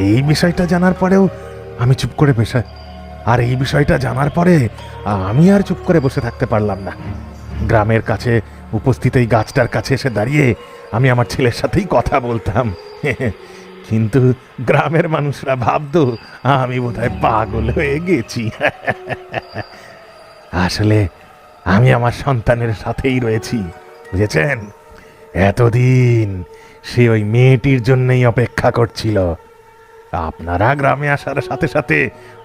Speaker 19: এই বিষয়টা জানার পরেও আমি চুপ করে বসে এই বিষয়টা জানার পরে আমি আর চুপ করে বসে থাকতে পারলাম না। গ্রামের কাছে উপস্থিত এই গাছটার কাছে এসে দাঁড়িয়ে আমি আমার ছেলের সাথেই কথা বলতাম। কিন্তু গ্রামের মানুষরা ভাবতো আমি বোধহয় পাগল হয়ে গেছি। আসলে আমি আমার সন্তানের সাথেই রয়েছি, বুঝেছেন? এতদিন সে ওই মেয়েটির জন্যই অপেক্ষা করছিল। আপনারা গ্রামে আসার সাথে সাথে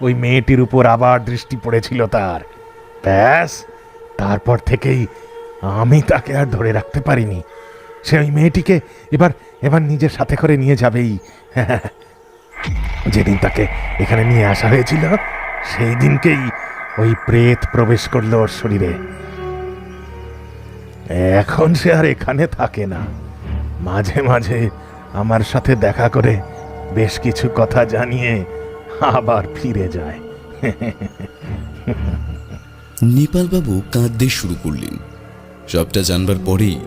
Speaker 19: ওই মেয়েটির উপর আবার দৃষ্টি পড়েছিল তার। ব্যাস, তারপর থেকেই আমি তাকে আর ধরে রাখতে পারিনি। সে ওই মেয়েটিকে এবার নিজের সাথে করে নিয়ে যাবেই। যেদিন তাকে এখানে নিয়ে আসা হয়েছিল সেই দিনকেই ওই প্রেত প্রবেশ করলো ওর শরীরে। এখন সে আর এখানে থাকে না, মাঝে মাঝে আমার সাথে দেখা করে বেশ কিছু কথা জানিয়ে আবার ফিরে যায়।
Speaker 2: নেপালবাবু কাঁদতে শুরু করলেন। সবটা জানবার পরেই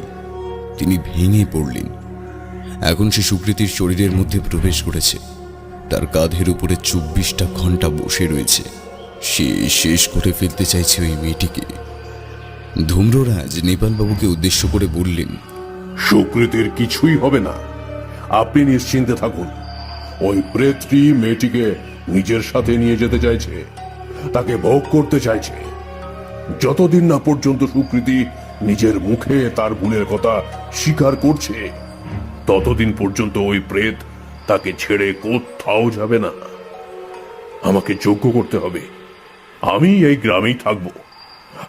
Speaker 2: তিনি ভেঙে পড়লেন। এখন সে সুকৃতির শরীরের মধ্যে প্রবেশ করেছে। তার কাঁধের উপরে 24টা ঘন্টা বসে রয়েছে। সে শেষ করে ফেলতে চাইছে ওই মেয়েটিকে। ধূম্ররাজ নেপালবাবুকে উদ্দেশ্য করে বললেন,
Speaker 18: সুকৃতির কিছুই হবে না, আপনি নিশ্চিন্তে থাকুন। ওই প্রেতটি মেয়েটিকে নিজের সাথে নিয়ে যেতে চাইছে, তাকে ভোগ করতে চাইছে। যতদিন না পর্যন্ত সুকৃতি নিজের মুখে তার ভুলের কথা স্বীকার করছে, ততদিন পর্যন্ত ওই প্রেত তাকে ছেড়ে কোথাও যাবে না। আমাকে যোগ্য করতে হবে, আমি এই গ্রামেই থাকব।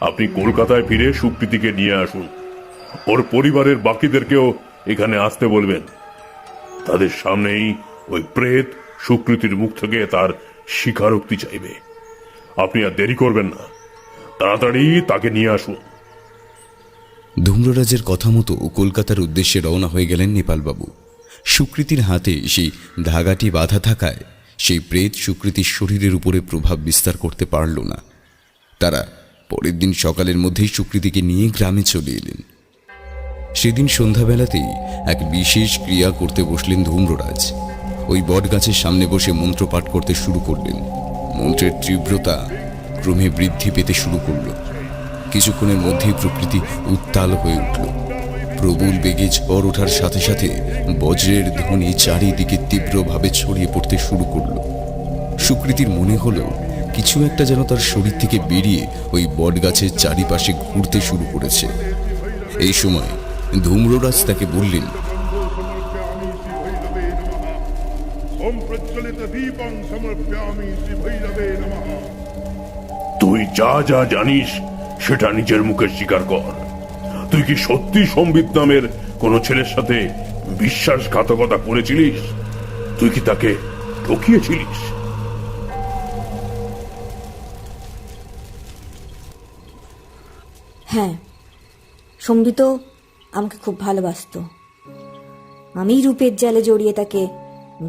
Speaker 18: আপনি কলকাতায় ফিরে সুকৃতিকে নিয়ে আসুন। ওর পরিবারের বাকিদেরকেও এখানে আসতে বলবেন। তাদের সামনেই ওই প্রেত সুকৃতির মুখ থেকে তার স্বীকারোক্তি চাইবে। আপনি আর দেরি করবেন না, তাড়াতাড়ি তাকে নিয়ে আসুন।
Speaker 2: ধূম্ররাজের কথা মতো কলকাতার উদ্দেশ্যে রওনা হয়ে গেলেন নেপালবাবু। সুকৃতির হাতে সেই ধাগাটি বাঁধা থাকায় সেই প্রেত সুকৃতির শরীরের উপরে প্রভাব বিস্তার করতে পারল না। তারা পরের দিন সকালের মধ্যেই সুকৃতিকে নিয়ে গ্রামে চলে এলেন। সেদিন সন্ধ্যাবেলাতেই এক বিশেষ ক্রিয়া করতে বসলেন ধূম্ররাজ। ওই বটগাছের সামনে বসে মন্ত্রপাঠ করতে শুরু করলেন। মন্ত্রের তীব্রতা ক্রমে বৃদ্ধি পেতে শুরু করল। কিছুক্ষণের মধ্যেই প্রকৃতি উত্তাল হয়ে উঠল। প্রবল বেগে ঝড় ওঠার সাথে সাথে বজ্রের ধ্বনি চারিদিকে তীব্রভাবে ছড়িয়ে পড়তে শুরু করল। সুকৃতির মনে হলো কিছু একটা যেন তার শরীর থেকে বেরিয়ে ওই বটগাছের চারিপাশে ঘুরতে শুরু করেছে। এই সময় ধূম্ররাজ তাকে বললেন,
Speaker 18: তুই যা যা জানিস সেটা নিজের মুখে স্বীকার কর। তুই কি সত্যি সম্বিত নামের কোন ছেলের সাথে বিশ্বাসঘাতকতা করেছিলিস? তুই কি তাকে ঠকিয়েছিলিস?
Speaker 14: হ্যাঁ, সম্বিত আমাকে খুব ভালোবাসতো। আমি রূপের জালে জড়িয়ে তাকে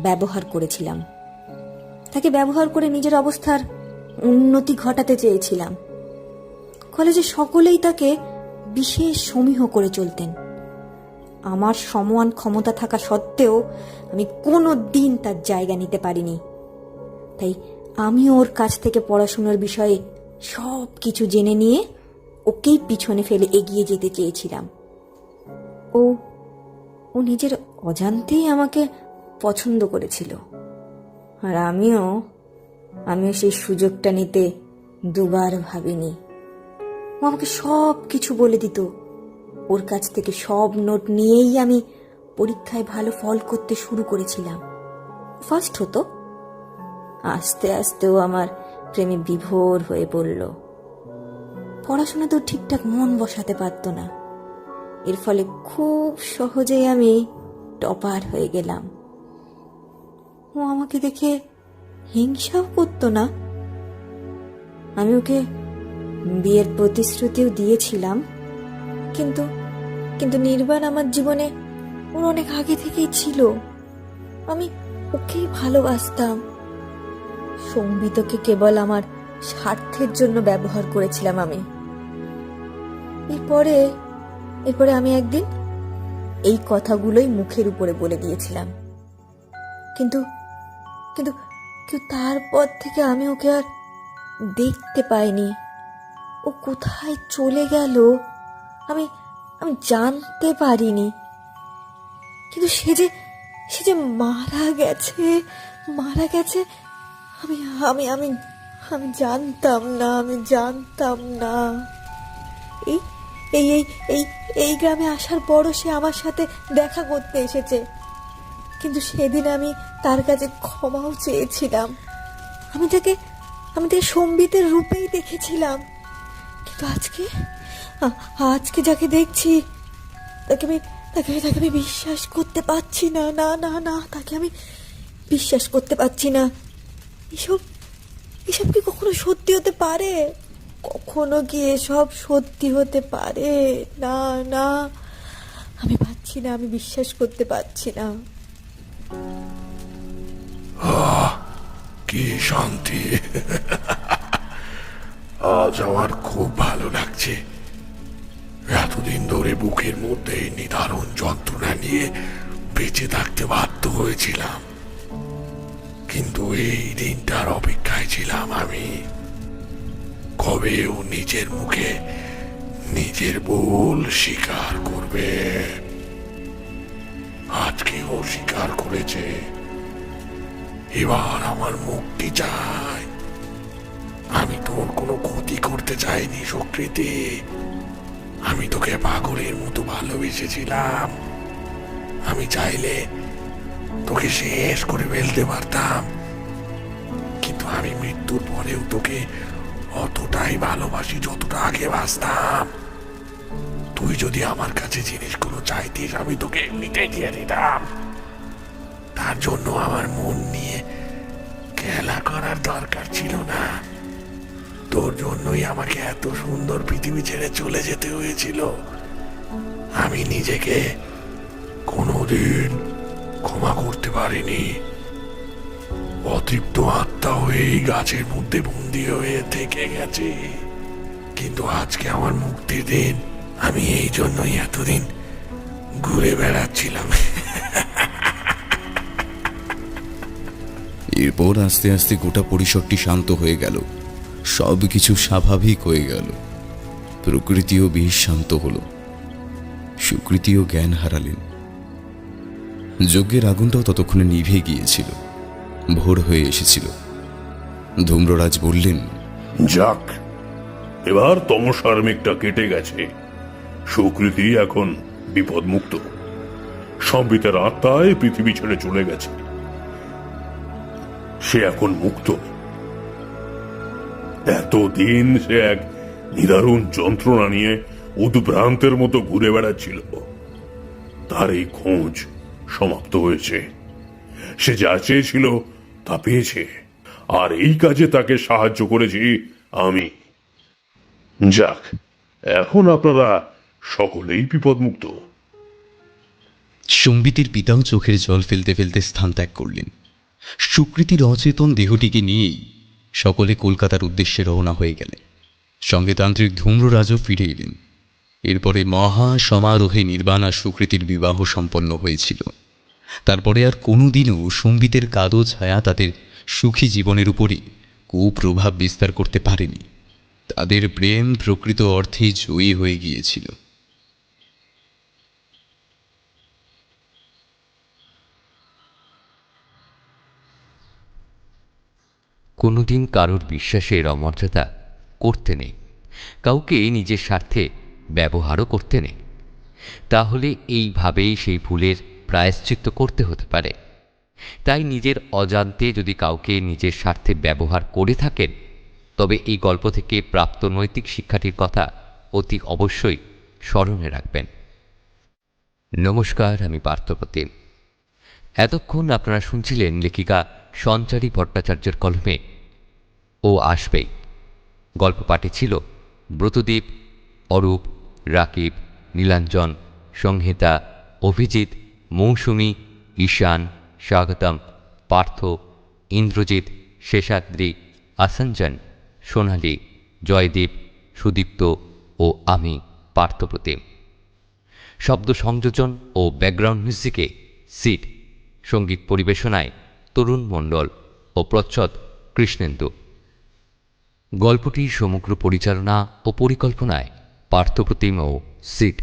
Speaker 14: ব্যবহার করেছিলাম। তাকে ব্যবহার করে নিজের অবস্থার উন্নতি ঘটাতে চেয়েছিলাম। কলেজে সকলেই তাকে বিশেষ সমীহ করে চলতেন। আমার সমান ক্ষমতা থাকা সত্ত্বেও আমি কোনো দিন তার জায়গা নিতে পারিনি। তাই আমি ওর কাছ থেকে পড়াশোনার বিষয়ে সব কিছু জেনে নিয়ে ওকেই পিছনে ফেলে এগিয়ে যেতে চেয়েছিলাম। ও নিজের অজান্তেই আমাকে পছন্দ করেছিল, আর আমিও সেই সুযোগটা নিতে দুবার ভাবিনি। ও আমাকে সব কিছু বলে দিত। ওর কাছ থেকে সব নোট নিয়েই আমি পরীক্ষায় ভালো ফল করতে শুরু করেছিলাম। ফার্স্ট হতো। আস্তে আস্তে ও আমার প্রেমে বিভোর হয়ে পড়ল। পড়াশোনা তো ঠিকঠাক মন বসাতে পারত না। এর ফলে খুব সহজেই আমি টপার হয়ে গেলাম। ও আমাকে দেখে হিংসাও করতো না। আমি ওকে বিয়ের প্রতিশ্রুতিও দিয়েছিলাম, কিন্তু কিন্তু নির্বাণ আমার জীবনে ওর অনেক আগে থেকেই ছিল। আমি ওকেই ভালোবাসতাম। সম্বিতকে কেবল আমার স্বার্থের জন্য ব্যবহার করেছিলাম আমি। এরপরে আমি একদিন এই কথাগুলোই মুখের উপরে বলে দিয়েছিলাম, কিন্তু কিন্তু তারপর থেকে আমি ওকে আর দেখতে পাইনি। ও কোথায় চলে গেল আমি জানতে পারিনি। কিন্তু সে যে মারা গেছে আমি জানতাম না। এই গ্রামে আসার পরও সে আমার সাথে দেখা করতে এসেছে, কিন্তু সেদিন আমি তার কাছে ক্ষমাও চেয়েছিলাম। আমি তাকে সম্বিতের রূপেই দেখেছিলাম, কিন্তু আজকে যাকে দেখছি তাকে আমি বিশ্বাস করতে পারছি না। না, তাকে আমি বিশ্বাস করতে পারছি না। এসব কি কখনো সত্যি হতে পারে? কখনো কি এসব সত্যি হতে পারে? না, আমি পারছি না, আমি বিশ্বাস করতে পারছি না।
Speaker 18: কি শান্তি! আজ আমার খুব ভালো লাগছে। এতদিন ধরে বুকের মধ্যে নিদারুণ যন্ত্রণা নিয়ে বেঁচে থাকতে বাধ্য হয়েছিলাম, কিন্তু এই দিনটার অপেক্ষায় ছিলাম আমি। কবে ও নিজের মুখে নিজের ভুল স্বীকার করবে। আজকে ও স্বীকার করেছে। এবার আমার মুক্তি চাই। আমি তোর কোনো ক্ষতি করতে চাইনি সুকৃতি। আমি তোকে পাগলের মতো ভালোবেসেছিলাম। আমি চাইলে তোকে শেষ করে ফেলতে পারতাম, কিন্তু আমি মৃত্যুর পরেও তোকে অতটাই ভালোবাসি যতটা আগে বাসতাম। তুই যদি আমার কাছে জিনিসগুলো চাইতিস আমি তোকে এমনিতেই দিয়ে দিতাম। তার জন্য আমার মন নিয়ে খেলা করার দরকার ছিল না। তোর জন্যই আমাকে এত সুন্দর পৃথিবী ছেড়ে চলে যেতে হয়েছিল। আমি নিজেকে কোনোদিন ক্ষমা করতে পারিনি। অতৃপ্ত আত্মা হয়ে এই গাছের মধ্যে বন্দী হয়ে থেকে গেছে, কিন্তু আজকে আমার মুক্তির দিন। আমি এই জন্যই এতদিন ঘুরে বেড়াচ্ছিলাম।
Speaker 2: এরপর আস্তে আস্তে গোটা পরিসরটি শান্ত হয়ে গেল। সব কিছু স্বাভাবিক হয়ে গেল। প্রকৃতিও বেশ শান্ত হলো। সুকৃতিও জ্ঞান হারালেন। যজ্ঞের আগুনটাও ততক্ষণে নিভে গিয়েছিল। ভোর হয়ে এসেছিল। ধূম্ররাজ বললেন,
Speaker 18: যাক, এবার তমসার মেঘটা কেটে গেছে। সুকৃতি এখন বিপদমুক্ত। সম্বিতের আত্মায় পৃথিবী ছেড়ে চলে গেছে। সে এখন মুক্ত। এতদিন সে এক নিদারুণ যন্ত্রণা নিয়ে উদ্ভ্রান্তের মতো ঘুরে বেড়াচ্ছিল। তার এই খোঁজ সমাপ্ত হয়েছে। সে যা চেয়েছিল তা পেয়েছে, আর এই কাজে তাকে সাহায্য করেছি আমি। যাক, এখন আপনারা সকলেই বিপদমুক্ত।
Speaker 2: সম্বিতের পিতাও চোখের জল ফেলতে ফেলতে স্থান ত্যাগ করলেন। সুকৃতির অচেতন দেহটিকে নিয়েই সকলে কলকাতার উদ্দেশ্যে রওনা হয়ে গেলেন। সঙ্গে তান্ত্রিক ধূম্ররাজও ফিরে এলেন। এরপরে মহা সমারোহে নির্বাণ আর সুকৃতির বিবাহ সম্পন্ন হয়েছিল। তারপরে আর কোনোদিনও সম্বিতের কাদো ছায়া তাদের সুখী জীবনের উপরে কুপ্রভাব বিস্তার করতে পারেনি। তাদের প্রেম প্রকৃত অর্থেই জয়ী হয়ে গিয়েছিল।
Speaker 11: কোনোদিন কারোর বিশ্বাসের অমর্যাদা করতে নেই, কাউকে নিজের স্বার্থে ব্যবহারও করতে নেই। তাহলে এইভাবেই সেই ভুলের প্রায়শ্চিত্ত করতে হতে পারে। তাই নিজের অজান্তে যদি কাউকে নিজের স্বার্থে ব্যবহার করে থাকেন, তবে এই গল্প থেকে প্রাপ্ত নৈতিক শিক্ষাটির কথা অতি অবশ্যই স্মরণে রাখবেন। নমস্কার, আমি পার্থপ্রতিম। এতক্ষণ আপনারা শুনছিলেন লেখিকা সঞ্চারী ভট্টাচার্যের কলমে ও আসবেই। গল্প পাঠে ছিল ব্রতদীপ, অরূপ, রাকিব, নীলাঞ্জন, সংহিতা, অভিজিৎ, মৌসুমী, ঈশান, স্বাগতম, পার্থ, ইন্দ্রজিৎ, শেষাদ্রি, আসঞ্জন, সোনালী, জয়দীপ, সুদীপ্ত ও আমি পার্থপ্রতিম। শব্দ সংযোজন ও ব্যাকগ্রাউন্ড মিউজিকে সিড, সঙ্গীত পরিবেশনায় তরুণ মণ্ডল ও প্রচ্ছদ কৃষ্ণেন্দু। গল্পটির সমগ্র পরিচালনা ও পরিকল্পনায় পার্থপ্রতিম ও সিড।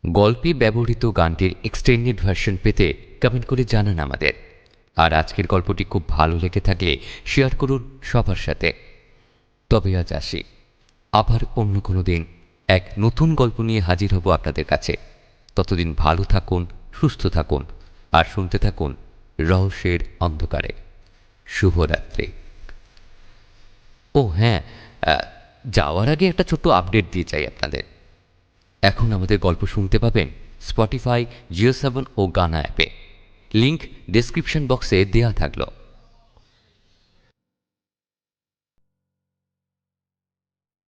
Speaker 11: গল্পে ব্যবহৃত গানটির এক্সটেন্ডেড ভার্সন পেতে কমেন্ট করে জানান আমাদের। আর আজকের গল্পটি খুব ভালো লেগে থাকলে শেয়ার করুন সবার সাথে। তবে আজ আসি, আবার অন্য কোনো দিন এক নতুন গল্প নিয়ে হাজির হব আপনাদের কাছে। ততদিন ভালো থাকুন, সুস্থ থাকুন আর শুনতে থাকুন রহস্যের অন্ধকারে। শুভরাত্রি। ও হ্যাঁ, যাওয়ার আগে একটা ছোট্ট আপডেট দিয়ে চাই আপনাদের। এখন আমাদের গল্প শুনতে পাবেন স্পটিফাই, জিও7 ও গানা অ্যাপে। লিংক ডেসক্রিপশন বক্সে দেওয়া থাকলো।